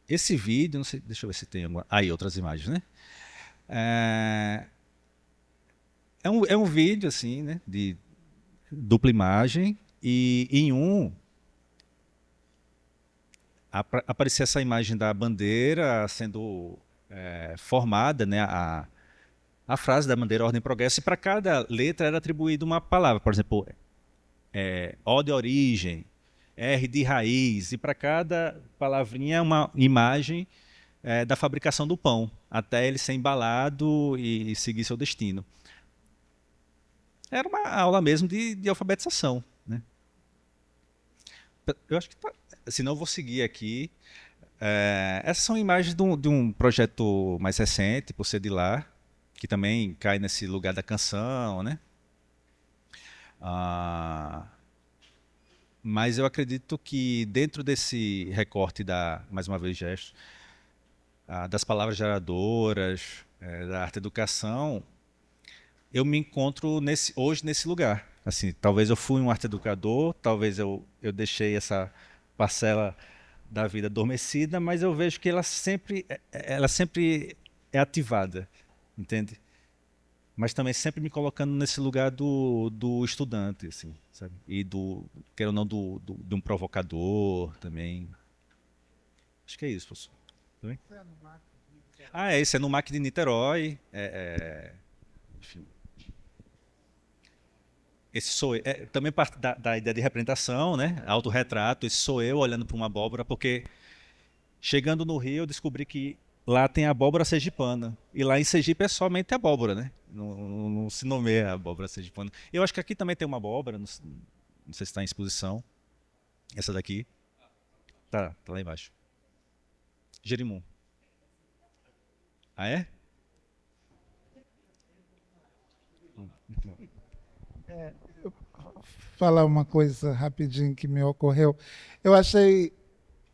Esse vídeo, não sei, deixa eu ver se tem alguma. Aí, outras imagens, né? É um vídeo, assim, né? De dupla imagem. E em aparecia essa imagem da bandeira sendo formada, né? A frase da bandeira Ordem e Progresso. E para cada letra era atribuída uma palavra. Por exemplo, O de origem, R de raiz. E para cada palavrinha uma imagem da fabricação do pão, até ele ser embalado e seguir seu destino. Era uma aula mesmo de alfabetização, né? Eu acho que senão eu vou seguir aqui. Essas são imagens de um projeto mais recente, por ser de lá, que também cai nesse lugar da canção, né? Mas eu acredito que dentro desse recorte mais uma vez, gesto, das palavras geradoras, da arte-educação, eu me encontro hoje nesse lugar. Assim, talvez eu fui um arte-educador, talvez eu deixei essa parcela da vida adormecida, mas eu vejo que ela sempre é ativada, entende? Mas também sempre me colocando nesse lugar do estudante, assim, sabe? E quero ou não, de um provocador também. Acho que é isso, professor. Tudo bem? Esse é no MAC de Niterói. Enfim. Esse sou eu. Também parte da ideia de representação, né? Autorretrato. Esse sou eu olhando para uma abóbora, porque chegando no Rio eu descobri que lá tem a abóbora sergipana. E lá em Sergipe é somente abóbora, né? Não se nomeia a abóbora sergipana. Eu acho que aqui também tem uma abóbora, não sei se está em exposição. Essa daqui. Tá lá embaixo. Jerimum. É? Falar uma coisa rapidinho que me ocorreu. Eu achei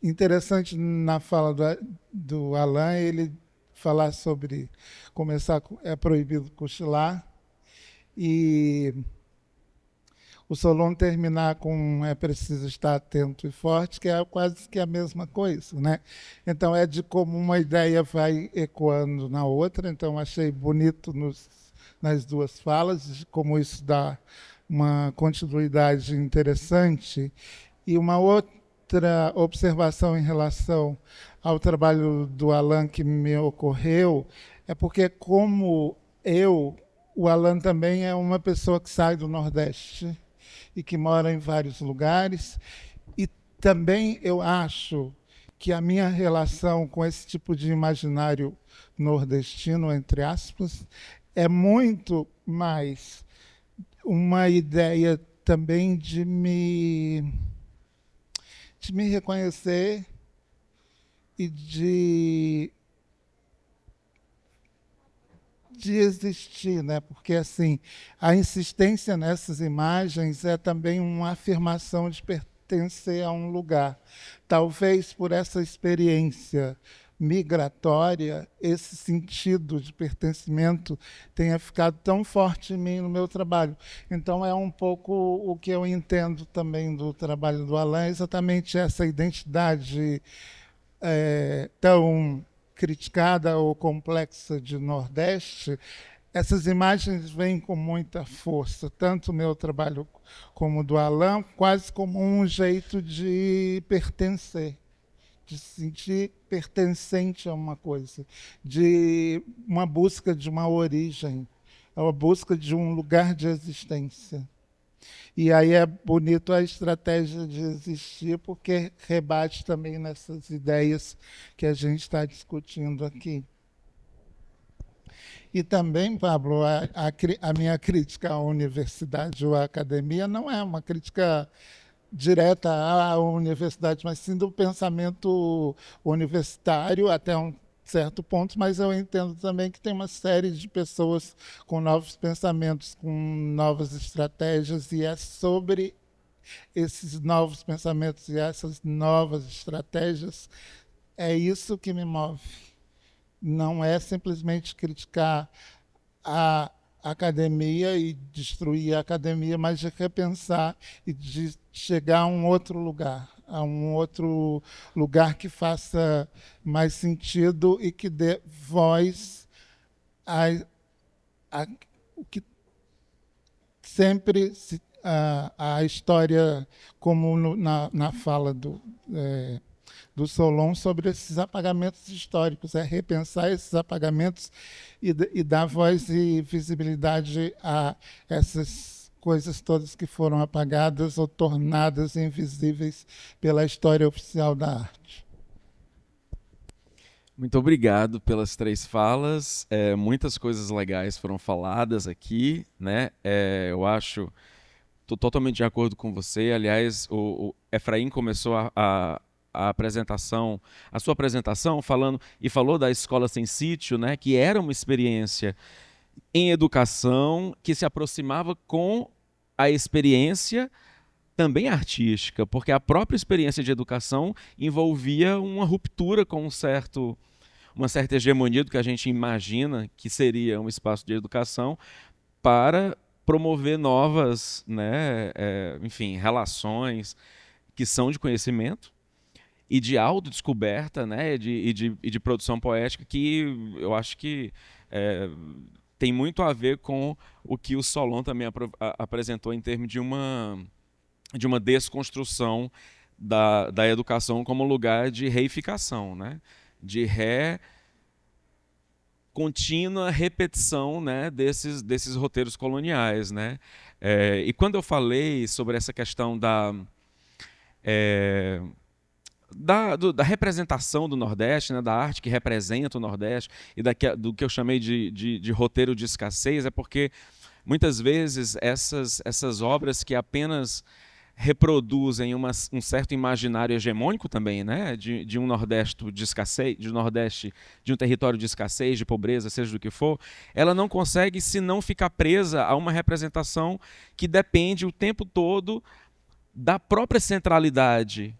interessante na fala do Alain ele falar sobre é proibido cochilar e o Solon terminar com é preciso estar atento e forte, que é quase que a mesma coisa, né? Então é de como uma ideia vai ecoando na outra. Então achei bonito nas duas falas, como isso dá uma continuidade interessante. E uma outra observação em relação ao trabalho do Alain que me ocorreu é porque, como o Alain também é uma pessoa que sai do Nordeste e que mora em vários lugares. E também eu acho que a minha relação com esse tipo de imaginário nordestino, entre aspas, é muito mais uma ideia também de me de me reconhecer e de existir, né? Porque assim, a insistência nessas imagens é também uma afirmação de pertencer a um lugar. Talvez por essa experiência migratória, esse sentido de pertencimento tenha ficado tão forte em mim no meu trabalho. Então é um pouco o que eu entendo também do trabalho do Alain, exatamente essa identidade tão criticada ou complexa de Nordeste. Essas imagens vêm com muita força, tanto o meu trabalho como o do Alain, quase como um jeito de pertencer, de se sentir pertencente a uma coisa, de uma busca de uma origem, a busca de um lugar de existência. E aí é bonito a estratégia de existir, porque rebate também nessas ideias que a gente está discutindo aqui. E também, Pablo, a minha crítica à universidade ou à academia não é uma crítica direta à universidade, mas sim do pensamento universitário até um certo ponto, mas eu entendo também que tem uma série de pessoas com novos pensamentos, com novas estratégias, e é sobre esses novos pensamentos e essas novas estratégias, é isso que me move. Não é simplesmente criticar a academia e destruir a academia, mas de repensar e de chegar a um outro lugar que faça mais sentido e que dê voz o que sempre a história, como na fala do Solon sobre esses apagamentos históricos, é repensar esses apagamentos e dar voz e visibilidade a essas coisas todas que foram apagadas ou tornadas invisíveis pela história oficial da arte. Muito obrigado pelas 3 falas. Muitas coisas legais foram faladas aqui, né? Eu acho, estou totalmente de acordo com você. Aliás, o Efraim começou a sua apresentação falou da Escola Sem Sítio, né, que era uma experiência em educação que se aproximava com a experiência também artística, porque a própria experiência de educação envolvia uma ruptura com uma certa hegemonia do que a gente imagina que seria um espaço de educação para promover novas, né, enfim, relações que são de conhecimento e de autodescoberta, né, e de produção poética, que eu acho que tem muito a ver com o que o Solon também apresentou em termos de uma desconstrução da educação como lugar de reificação, né, de contínua repetição, né, desses roteiros coloniais, né. E quando eu falei sobre essa questão da representação do Nordeste, né, da arte que representa o Nordeste e do que eu chamei de roteiro de escassez, é porque muitas vezes essas obras que apenas reproduzem um certo imaginário hegemônico também, né, de um Nordeste de escassez, de um território de escassez, de pobreza, seja do que for, ela não consegue senão ficar presa a uma representação que depende o tempo todo da própria centralidade,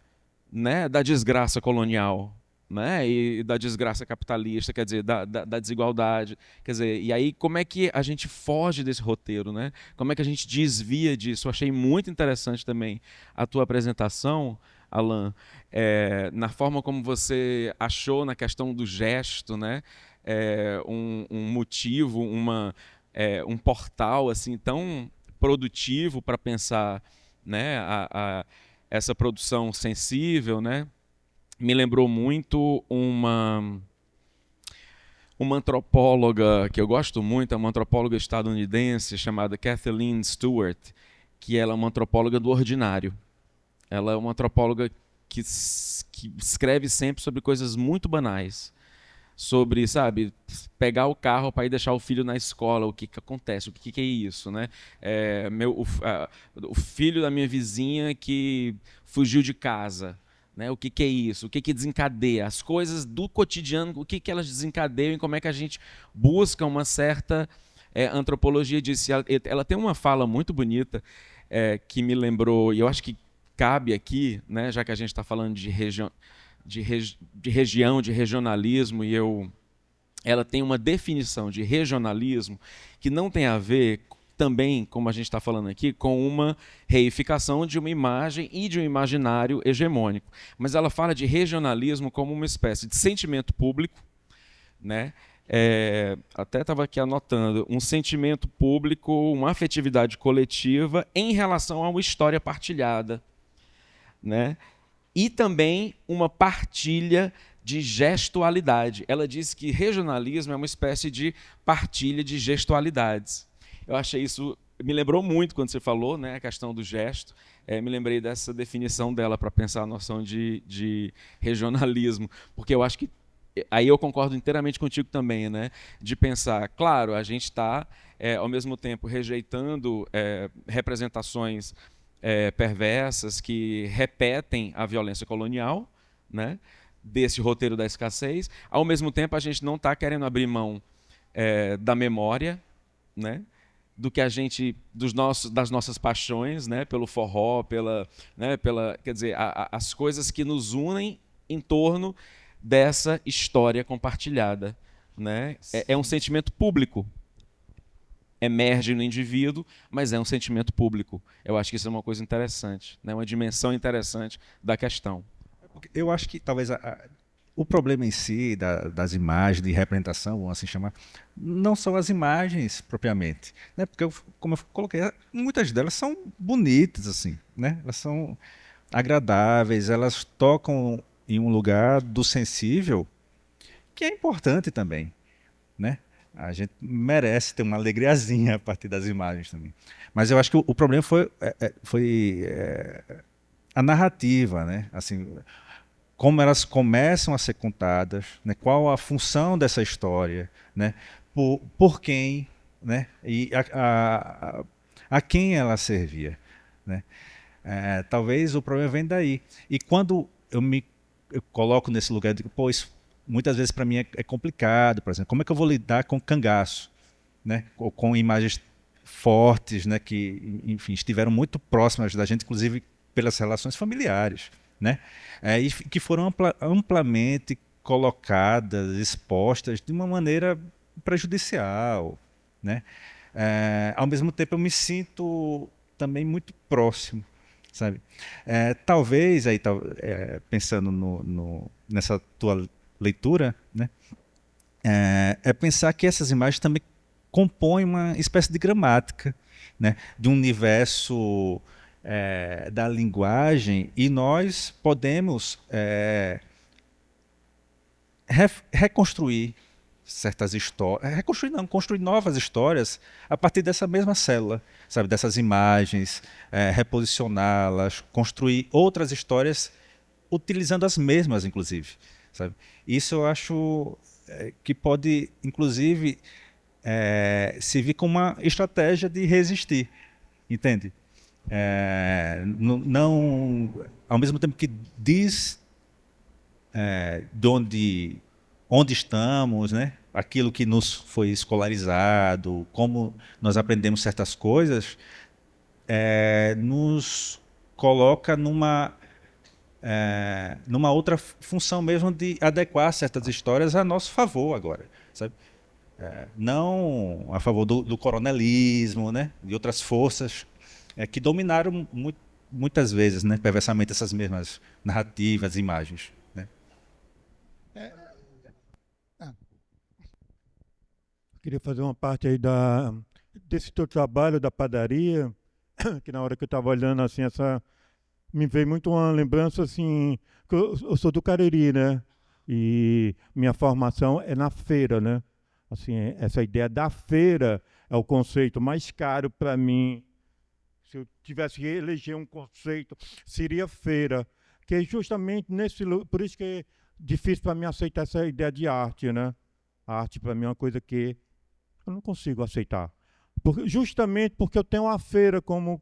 né, da desgraça colonial, né, e da desgraça capitalista, quer dizer, da desigualdade, quer dizer, e aí como é que a gente foge desse roteiro, né? Como é que a gente desvia disso? Eu achei muito interessante também a tua apresentação, Alain, na forma como você achou na questão do gesto, né, um motivo, um portal assim tão produtivo para pensar, né, essa produção sensível, né? Me lembrou muito uma antropóloga que eu gosto muito, é uma antropóloga estadunidense chamada Kathleen Stewart, que ela é uma antropóloga do ordinário. Ela é uma antropóloga que escreve sempre sobre coisas muito banais. Sobre, sabe, pegar o carro para ir deixar o filho na escola, o que acontece, o que é isso, né? O filho da minha vizinha que fugiu de casa, né? O que é isso? O que desencadeia? As coisas do cotidiano, o que elas desencadeiam e como é que a gente busca uma certa antropologia disso. Ela tem uma fala muito bonita que me lembrou, e eu acho que cabe aqui, né, já que a gente está falando de região, de regionalismo, e ela tem uma definição de regionalismo que não tem a ver também, como a gente está falando aqui, com uma reificação de uma imagem e de um imaginário hegemônico. Mas ela fala de regionalismo como uma espécie de sentimento público, né? Até estava aqui anotando, um sentimento público, uma afetividade coletiva em relação a uma história partilhada, né? E também uma partilha de gestualidade. Ela diz que regionalismo é uma espécie de partilha de gestualidades. Eu achei isso, me lembrou muito quando você falou, né, a questão do gesto. Me lembrei dessa definição dela para pensar a noção de regionalismo, porque eu acho que aí eu concordo inteiramente contigo também, né, de pensar, claro, a gente está ao mesmo tempo rejeitando representações perversas que repetem a violência colonial, né, desse roteiro da escassez. Ao mesmo tempo, a gente não está querendo abrir mão da memória, né, do que a gente, das nossas paixões, né, pelo forró, quer dizer, as coisas que nos unem em torno dessa história compartilhada, né? É um sentimento público. Emerge no indivíduo, mas é um sentimento público. Eu acho que isso é uma coisa interessante, né? Uma dimensão interessante da questão. Eu acho que talvez o problema em si das imagens de representação, vamos assim chamar, não são as imagens propriamente, né? Porque, como eu coloquei, muitas delas são bonitas, assim, né? Elas são agradáveis, elas tocam em um lugar do sensível que é importante também, né? A gente merece ter uma alegriazinha a partir das imagens também. Mas eu acho que o problema foi a narrativa, né? Assim, como elas começam a ser contadas, né? Qual a função dessa história, né? Por quem, né? E a quem ela servia, né? Talvez o problema venha daí. E quando eu coloco nesse lugar de, pô, isso muitas vezes para mim é complicado, por exemplo, como é que eu vou lidar com cangaço, né? Ou com imagens fortes, né? Que, enfim, estiveram muito próximas da gente, inclusive pelas relações familiares, né? E que foram amplamente colocadas, expostas de uma maneira prejudicial, né? Ao mesmo tempo eu me sinto também muito próximo, sabe? Talvez aí pensando nessa tua leitura, né? Pensar que essas imagens também compõem uma espécie de gramática, né? De um universo da linguagem, e nós podemos reconstruir certas histórias, construir novas histórias a partir dessa mesma célula, sabe, dessas imagens, reposicioná-las, construir outras histórias utilizando as mesmas, inclusive, sabe? Isso eu acho que pode, inclusive, servir como uma estratégia de resistir, entende? Não, ao mesmo tempo que diz onde estamos, né? Aquilo que nos foi escolarizado, como nós aprendemos certas coisas, nos coloca numa outra função mesmo de adequar certas histórias a nosso favor agora, sabe? Não a favor do coronelismo, né? De outras forças que dominaram muitas vezes, né? Perversamente, essas mesmas narrativas, imagens, né? Queria fazer uma parte aí desse teu trabalho da padaria, que na hora que eu estava olhando assim, me veio muito uma lembrança assim, que eu sou do Cariri, né? E minha formação é na feira, né? Assim, essa ideia da feira é o conceito mais caro para mim. Se eu tivesse que eleger um conceito, seria feira, que é justamente por isso que é difícil para mim aceitar essa ideia de arte, né? A arte para mim é uma coisa que eu não consigo aceitar. Justamente porque eu tenho a feira como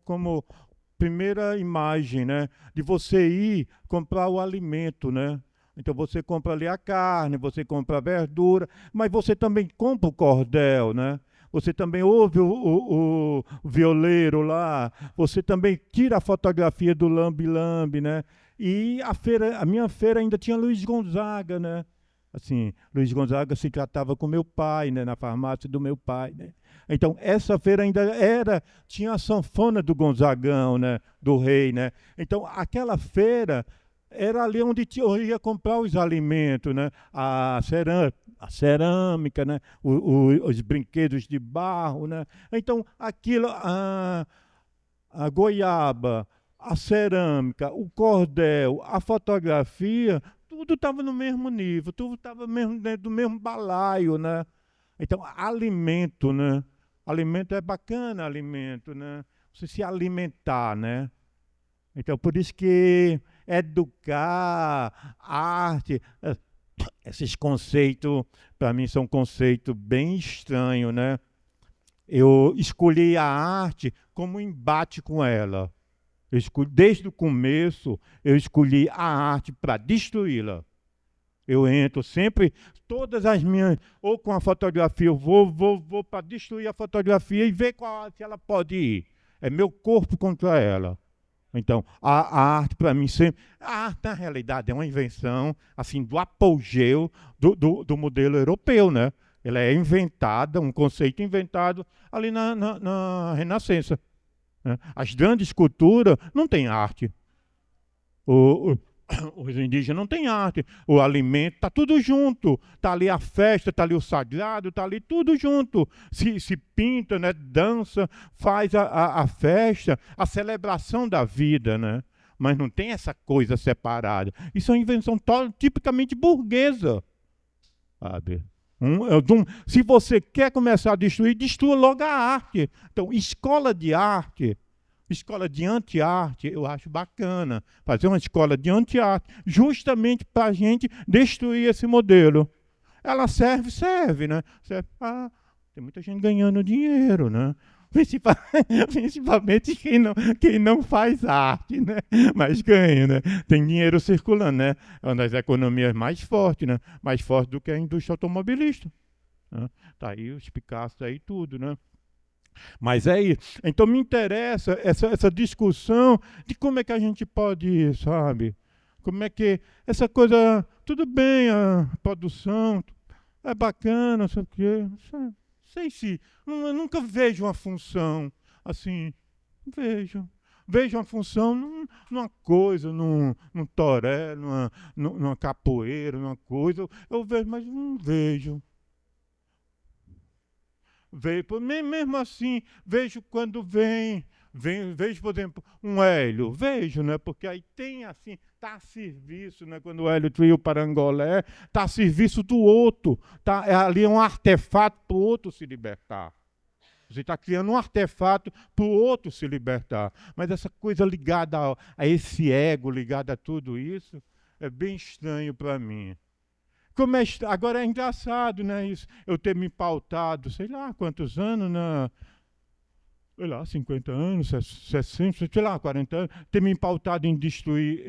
primeira imagem, né? De você ir comprar o alimento, né? Então você compra ali a carne, você compra a verdura, mas você também compra o cordel, né? Você também ouve o violeiro lá, você também tira a fotografia do lambe-lambe, né? E a minha feira ainda tinha Luiz Gonzaga, né? Assim, Luiz Gonzaga se tratava com meu pai, né? Na farmácia do meu pai, né? Então, essa feira ainda tinha a sanfona do Gonzagão, né? Do rei, né? Então, aquela feira era ali onde eu ia comprar os alimentos, né? A cerâmica, né? Os brinquedos de barro, né? Então, aquilo, a goiaba, a cerâmica, o cordel, a fotografia, tudo estava no mesmo nível, tudo estava dentro do mesmo balaio, né? Então, alimento, né? Alimento é bacana, alimento, né? Você se alimentar, né? Então, por isso que educar, arte, esses conceitos, para mim, são conceitos bem estranhos, né? Eu escolhi a arte como embate com ela. Desde o começo, eu escolhi a arte para destruí-la. Eu entro sempre, todas as minhas, ou com a fotografia, eu vou para destruir a fotografia e ver se ela pode ir. É meu corpo contra ela. Então, a arte, para mim, sempre... A arte, na realidade, é uma invenção assim, do apogeu do modelo europeu, né? Ela é inventada, um conceito inventado ali na Renascença. Né? As grandes esculturas não têm arte. Os indígenas não têm arte. O alimento, está tudo junto. Está ali a festa, está ali o sagrado, está ali tudo junto. Se pinta, né? Dança, faz a festa, a celebração da vida, né? Mas não tem essa coisa separada. Isso é uma invenção tipicamente burguesa. Sabe? Se você quer começar a destruir, destrua logo a arte. Então, escola de arte, escola de anti-arte, eu acho bacana. Fazer uma escola de anti-arte, justamente para a gente destruir esse modelo. Ela serve, né? Tem muita gente ganhando dinheiro, né? Principalmente quem não faz arte, né? Mas ganha, né? Tem dinheiro circulando, né? É uma das economias mais fortes, né? Mais forte do que a indústria automobilística. Né? Tá aí os Picasso aí tudo, né? Mas é isso. Então me interessa essa discussão de como é que a gente pode, sabe? Como é que essa coisa, tudo bem, a produção é bacana, não sei o quê, sabe? Sei se, eu nunca vejo uma função assim, vejo uma função numa coisa, num toré, numa capoeira, numa coisa, eu vejo, mas não vejo. Mesmo assim, vejo quando vejo, por exemplo, um Hélio, vejo, né? Porque aí tem assim, está a serviço, né? Quando o Hélio trio Parangolé, está a serviço do outro, ali é um artefato para o outro se libertar. Você está criando um artefato para o outro se libertar. Mas essa coisa ligada a esse ego, ligada a tudo isso, é bem estranho para mim. Agora é engraçado, né? Isso, eu ter me pautado, sei lá quantos anos, sei lá, 50 anos, 60, sei lá, 40 anos, ter me pautado em destruir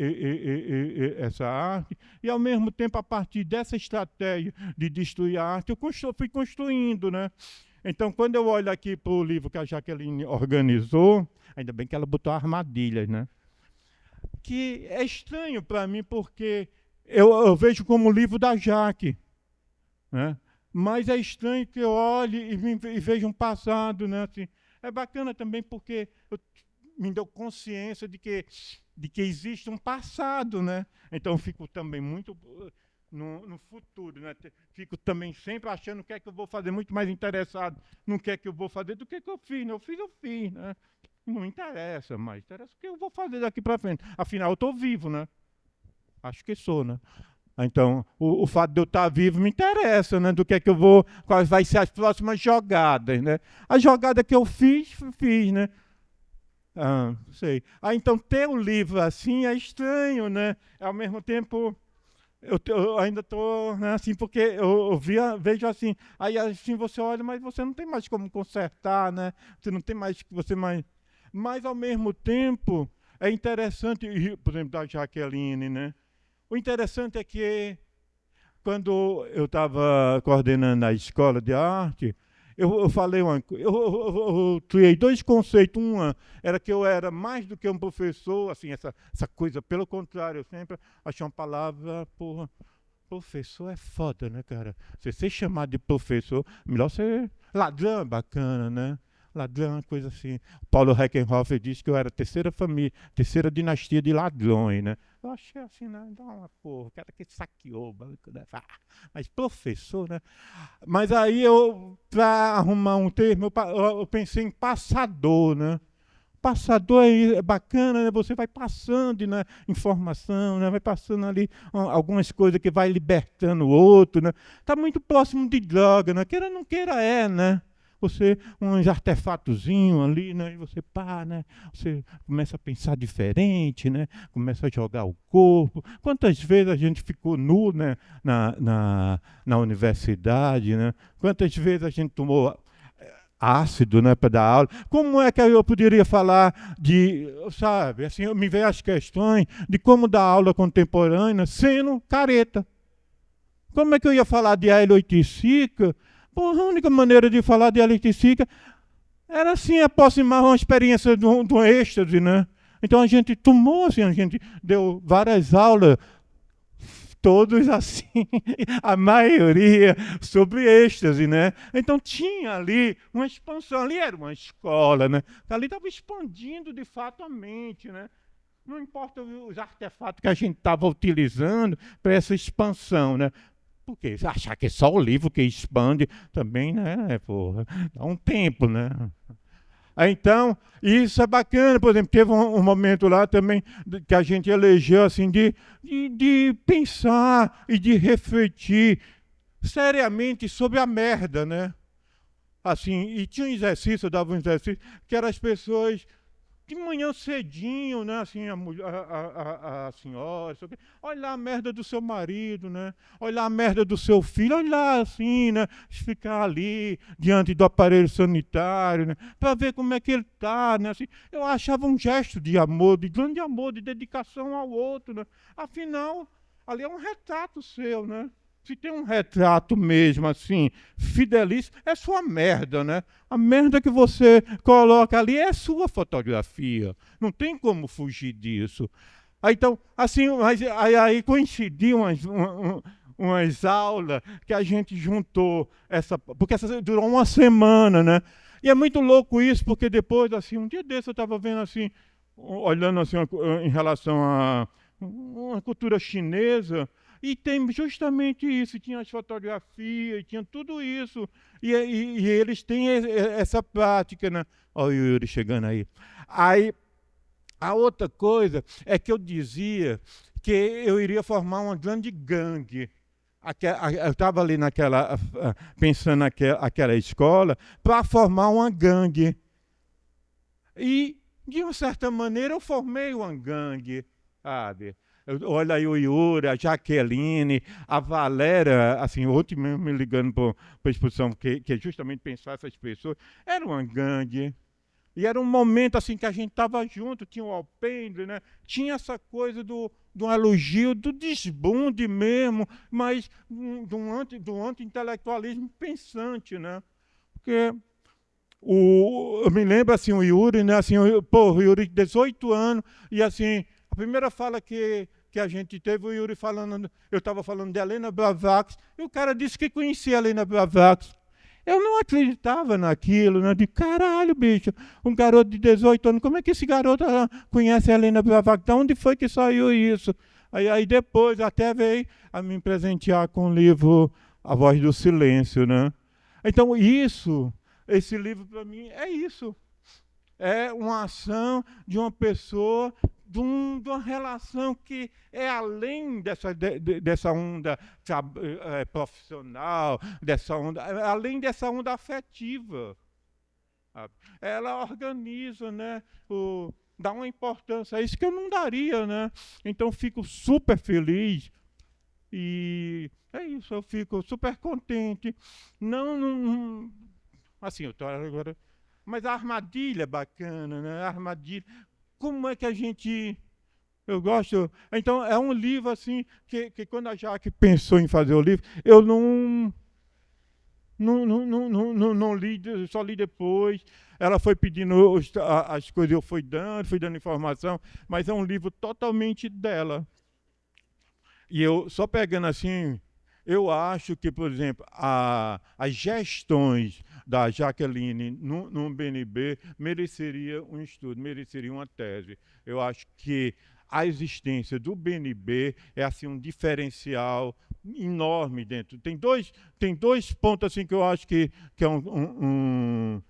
essa arte, e ao mesmo tempo, a partir dessa estratégia de destruir a arte, eu fui construindo, né? Então, quando eu olho aqui para o livro que a Jaqueline organizou, ainda bem que ela botou armadilhas, né? Que é estranho para mim, porque eu vejo como o livro da Jaque, né? Mas é estranho que eu olhe e veja um passado, né? Assim, é bacana também porque me deu consciência de que existe um passado, né? Então eu fico também muito no futuro, né? Fico também sempre achando o que é que eu vou fazer, muito mais interessado no que é que eu vou fazer do que eu fiz, né? Eu fiz, né? Não interessa mais, interessa o que eu vou fazer daqui para frente. Afinal, eu estou vivo, né? Acho que sou, né? Então, o fato de eu estar vivo me interessa, né? Do que é que eu vou, quais vai ser as próximas jogadas, né? A jogada que eu fiz, né? Não sei. Então, ter um livro assim é estranho, né? Ao mesmo tempo, eu ainda estou, né, assim, porque eu vejo assim, aí assim você olha, mas você não tem mais como consertar, né? Você não tem mais, Mas, ao mesmo tempo, é interessante, por exemplo, da Jaqueline, né? O interessante é que, quando eu estava coordenando a escola de arte, eu falei eu criei dois conceitos. Uma era que eu era mais do que um professor, assim, essa coisa, pelo contrário, eu sempre achei uma palavra, porra, professor é foda, né, cara? Se você chamar de professor, melhor ser ladrão, bacana, né? Ladrão é uma coisa assim. Paulo Reckenhofer disse que eu era a terceira dinastia de ladrões, né? Eu achei assim, né? Dá uma porra, o cara que saqueou, né? Mas professor, né? Mas aí para arrumar um termo, eu pensei em passador, né? Passador é bacana, né? Você vai passando, né, informação, né? Vai passando ali algumas coisas que vai libertando o outro, né? Está muito próximo de droga, né? Queira ou não queira né? Você, uns artefatozinhos ali, né? E você né? Você começa a pensar diferente, né? Começa a jogar o corpo. Quantas vezes a gente ficou nu, né? Na universidade, né? Quantas vezes a gente tomou ácido, né, para dar aula. Como é que eu poderia falar sabe, assim, me veio as questões de como dar aula contemporânea sendo careta. Como é que eu ia falar de Hélio Oiticica? Porra, a única maneira de falar de Hélio Oiticica era assim, aproximar uma experiência de um êxtase, né? Então a gente tomou, assim, a gente deu várias aulas, todos assim, a maioria sobre êxtase, né? Então tinha ali uma expansão, ali era uma escola, né? Ali estava expandindo de fato a mente, né? Não importa os artefatos que a gente estava utilizando para essa expansão, né? Porque achar que é só o livro que expande também, né? Porra, dá um tempo, né? Então, isso é bacana. Por exemplo, teve um momento lá também que a gente elegeu assim, de pensar e de refletir seriamente sobre a merda, né? Assim, e tinha um exercício, eu dava um exercício, que eram as pessoas de manhã cedinho, né? Assim, a senhora, olha lá a merda do seu marido, né? Olha lá a merda do seu filho, olha lá assim, né? Ficar ali diante do aparelho sanitário, né? Para ver como é que ele está, né? Assim, eu achava um gesto de amor, de grande amor, de dedicação ao outro, né? Afinal, ali é um retrato seu, né? Se tem um retrato mesmo assim, fidelíssimo, é sua merda, né? A merda que você coloca ali é sua fotografia. Não tem como fugir disso. Então, assim, aí coincidiu umas aulas que a gente juntou, porque essa durou uma semana, né? E é muito louco isso, porque depois, assim, um dia desse eu estava vendo assim, olhando assim em relação a uma cultura chinesa, e tem justamente isso, tinha as fotografias, tinha tudo isso. E eles têm essa prática, né? Olha o Yuri chegando aí. Aí, a outra coisa é que eu dizia que eu iria formar uma grande gangue. Eu estava ali pensando naquela escola, para formar uma gangue. E, de uma certa maneira, eu formei uma gangue, sabe? Olha aí o Yuri, a Jaqueline, a Valéria, assim, ontem mesmo me ligando para a exposição, que é justamente pensar essas pessoas. Era uma gangue. E era um momento assim que a gente estava junto, tinha o alpendre, né? Tinha essa coisa do elogio, do desbunde mesmo, mas do anti-intelectualismo pensante, né? Porque eu me lembro assim, o Yuri, né? Assim, o Yuri de 18 anos, e assim, a primeira fala que a gente teve, o Yuri falando, eu estava falando de Helena Blavatsky, e o cara disse que conhecia a Helena Blavatsky. Eu não acreditava naquilo, né? De caralho, bicho, um garoto de 18 anos, como é que esse garoto conhece a Helena Blavatsky? De onde foi que saiu isso? Aí depois até veio a me presentear com o livro A Voz do Silêncio, né? Então esse livro para mim é isso. É uma ação de uma pessoa, de uma relação que é além dessa onda profissional, além dessa onda afetiva. Sabe? Ela organiza, né, dá uma importância a isso que eu não daria, né? Então fico super feliz e é isso, eu fico super contente. Não assim, eu estou agora Mas a armadilha é bacana, né? A armadilha. Como é que a gente. Eu gosto. Então, é um livro assim que quando a Jaque pensou em fazer o livro, eu não li, só li depois. Ela foi pedindo as coisas, eu fui dando informação, mas é um livro totalmente dela. E eu, só pegando assim, eu acho que, por exemplo, as gestões da Jaqueline no BNB mereceria um estudo, mereceria uma tese. Eu acho que a existência do BNB é assim um diferencial enorme dentro. Tem dois pontos assim que eu acho que é um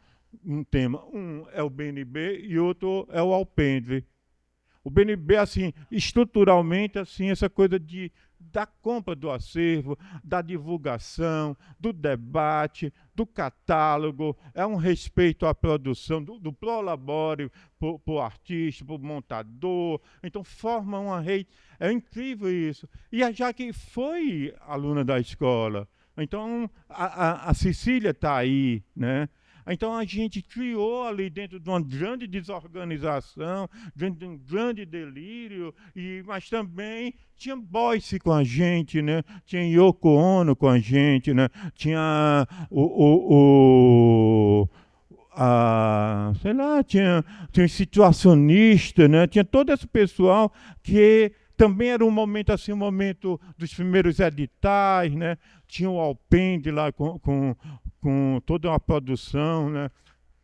tema. Um é o BNB e outro é o Alpendre. O BNB, assim, estruturalmente, assim, essa coisa da compra do acervo, da divulgação, do debate, do catálogo, é um respeito à produção, do prolabore para o artista, para o montador. Então, forma uma rede. É incrível isso. E a Jaque foi aluna da escola. Então, a Cecília está aí, né? Então a gente criou ali dentro de uma grande desorganização, dentro de um grande delírio, mas também tinha Boyce com a gente, né? Tinha Yoko Ono com a gente, né? Tinha sei lá, tinha situacionista, né? Tinha todo esse pessoal que também era um momento assim, um momento dos primeiros editais, né? Tinha o Alpende lá com toda uma produção, né?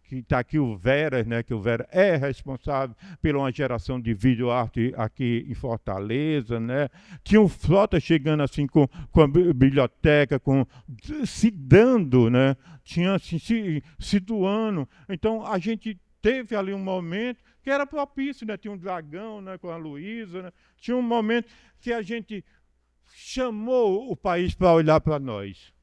Que está aqui o Veras, né? Que o Veras é responsável pela uma geração de videoarte aqui em Fortaleza, né? Tinha o Frota chegando assim com a biblioteca, se dando, né? Tinha assim, se doando. Então a gente teve ali um momento que era propício, né? Tinha um dragão, né? Com a Luísa, né? Tinha um momento que a gente chamou o país para olhar para nós.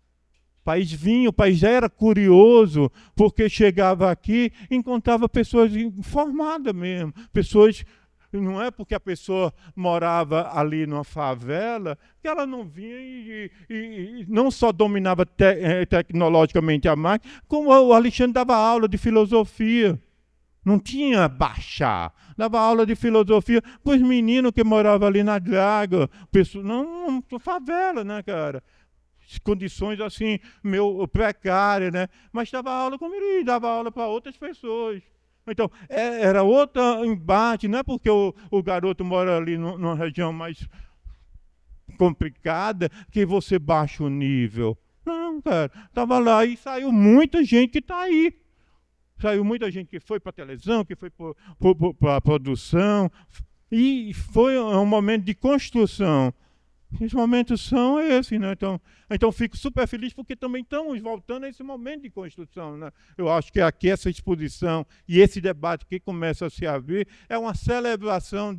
O país já era curioso, porque chegava aqui e encontrava pessoas informadas mesmo, pessoas, não é porque a pessoa morava ali numa favela, que ela não vinha e não só dominava tecnologicamente a máquina, como o Alexandre dava aula de filosofia. Não tinha baixar, dava aula de filosofia para os meninos que moravam ali na Draga, pessoas, não, favela, né, cara? Condições assim, meio precárias, né? Mas dava aula como ele dava aula para outras pessoas. Então, era outro embate, não é porque o garoto mora ali numa região mais complicada que você baixa o nível. Não, cara, estava lá e saiu muita gente que está aí. Saiu muita gente que foi para a televisão, que foi para a produção, e foi um momento de construção. Os momentos são esses, né? Então fico super feliz porque também estamos voltando a esse momento de construção, né? Eu acho que aqui essa exposição e esse debate que começa a se abrir é uma celebração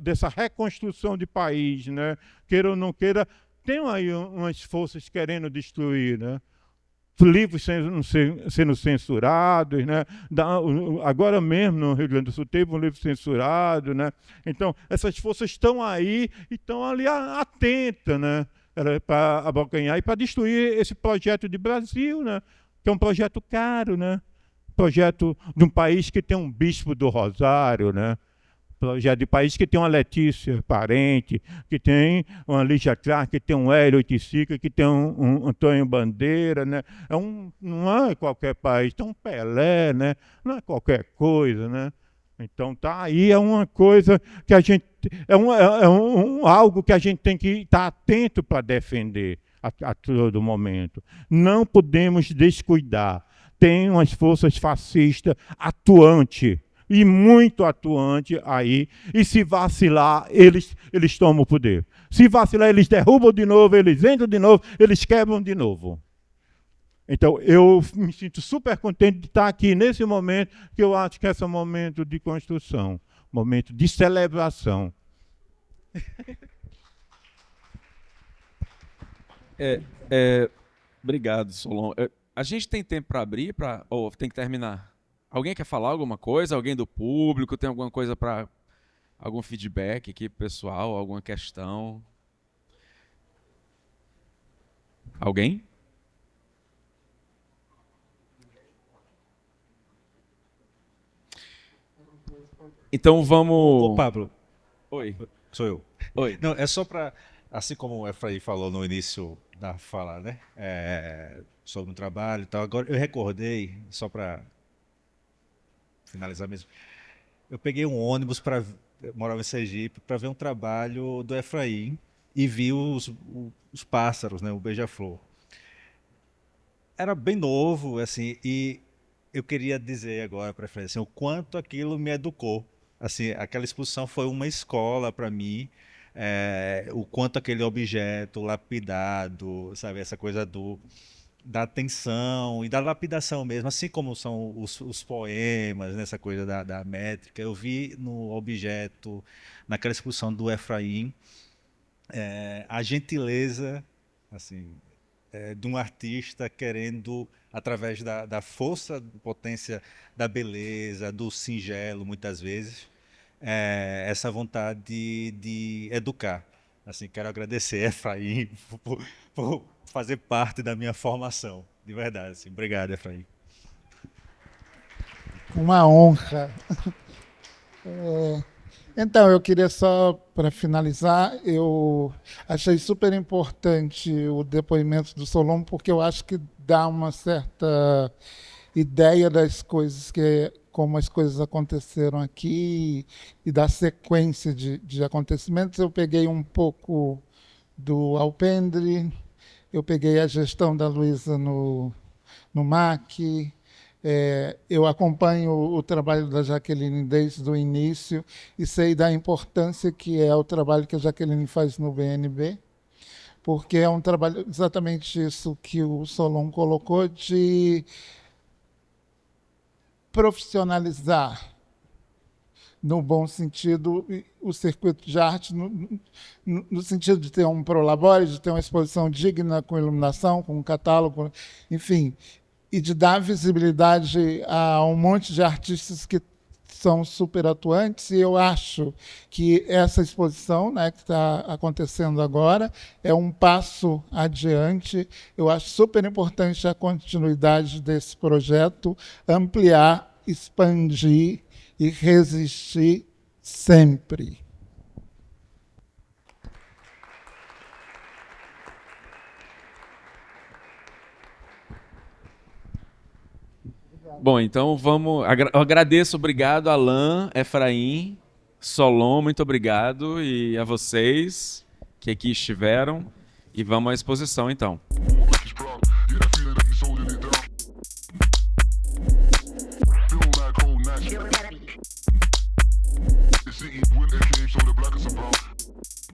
dessa reconstrução de país, né? Queira ou não queira, tem aí umas forças querendo destruir, né? Livros sendo censurados, né? Agora mesmo no Rio Grande do Sul teve um livro censurado, né? Então essas forças estão aí e estão ali atentas, né? Para abocanhar e para destruir esse projeto de Brasil, né? Que é um projeto caro, né? Projeto de um país que tem um bispo do Rosário, né? Projeto de país que tem uma Letícia Parente, que tem uma Lígia Clark, que tem um Hélio Oiticica, que tem um Antônio Bandeira, né? Não é qualquer país, tem um Pelé, né? Não é qualquer coisa, né? Então tá aí, é uma coisa que a gente algo que a gente tem que estar atento para defender a todo momento. Não podemos descuidar. Tem umas forças fascistas atuantes e muito atuante aí, e se vacilar, eles tomam o poder. Se vacilar, eles derrubam de novo, eles entram de novo, eles quebram de novo. Então, eu me sinto super contente de estar aqui nesse momento, que eu acho que esse é um momento de construção, momento de celebração. Obrigado, Solon. A gente tem tempo para abrir, ou tem que terminar? Alguém quer falar alguma coisa? Alguém do público tem alguma coisa para algum feedback aqui, pessoal? Alguma questão? Alguém? Então vamos... Ô, Pablo, Oi. sou eu. Oi. Não, é só para, assim como o Efraim falou no início da fala, né? Sobre o trabalho e tal. Agora eu recordei, só para finalizar mesmo, eu peguei um ônibus para morava em Sergipe para ver um trabalho do Efraim e vi os pássaros, né? O beija-flor. Era bem novo, assim, e eu queria dizer agora para Efraim assim, o quanto aquilo me educou. Assim, aquela exposição foi uma escola para mim. O quanto aquele objeto lapidado, sabe, essa coisa da atenção e da lapidação mesmo, assim como são os poemas, né, essa coisa da métrica, eu vi no objeto, naquela exposição do Efraim, a gentileza, assim, de um artista querendo, através da força, da potência da beleza, do singelo, muitas vezes, essa vontade de educar. Assim, quero agradecer a Efraim por fazer parte da minha formação, de verdade. Assim. Obrigado, Efraim. Uma honra. Então, eu queria só, para finalizar, eu achei super importante o depoimento do Solon, porque eu acho que dá uma certa ideia das coisas, como as coisas aconteceram aqui e da sequência de acontecimentos. Eu peguei um pouco do Alpendre, eu peguei a gestão da Luísa no MAC. Eu acompanho o trabalho da Jaqueline desde o início e sei da importância que é o trabalho que a Jaqueline faz no BNB, porque é um trabalho exatamente isso que o Solon colocou, de profissionalizar, no bom sentido, o circuito de arte, no sentido de ter um prolabore, de ter uma exposição digna, com iluminação, com um catálogo, enfim, e de dar visibilidade a um monte de artistas que são super atuantes, e eu acho que essa exposição, né, que está acontecendo agora é um passo adiante. Eu acho super importante a continuidade desse projeto, ampliar, expandir e resistir sempre. Bom, então vamos... Eu agradeço, obrigado, Alan, Efraim, Solon, muito obrigado, e a vocês que aqui estiveram. E vamos à exposição, então.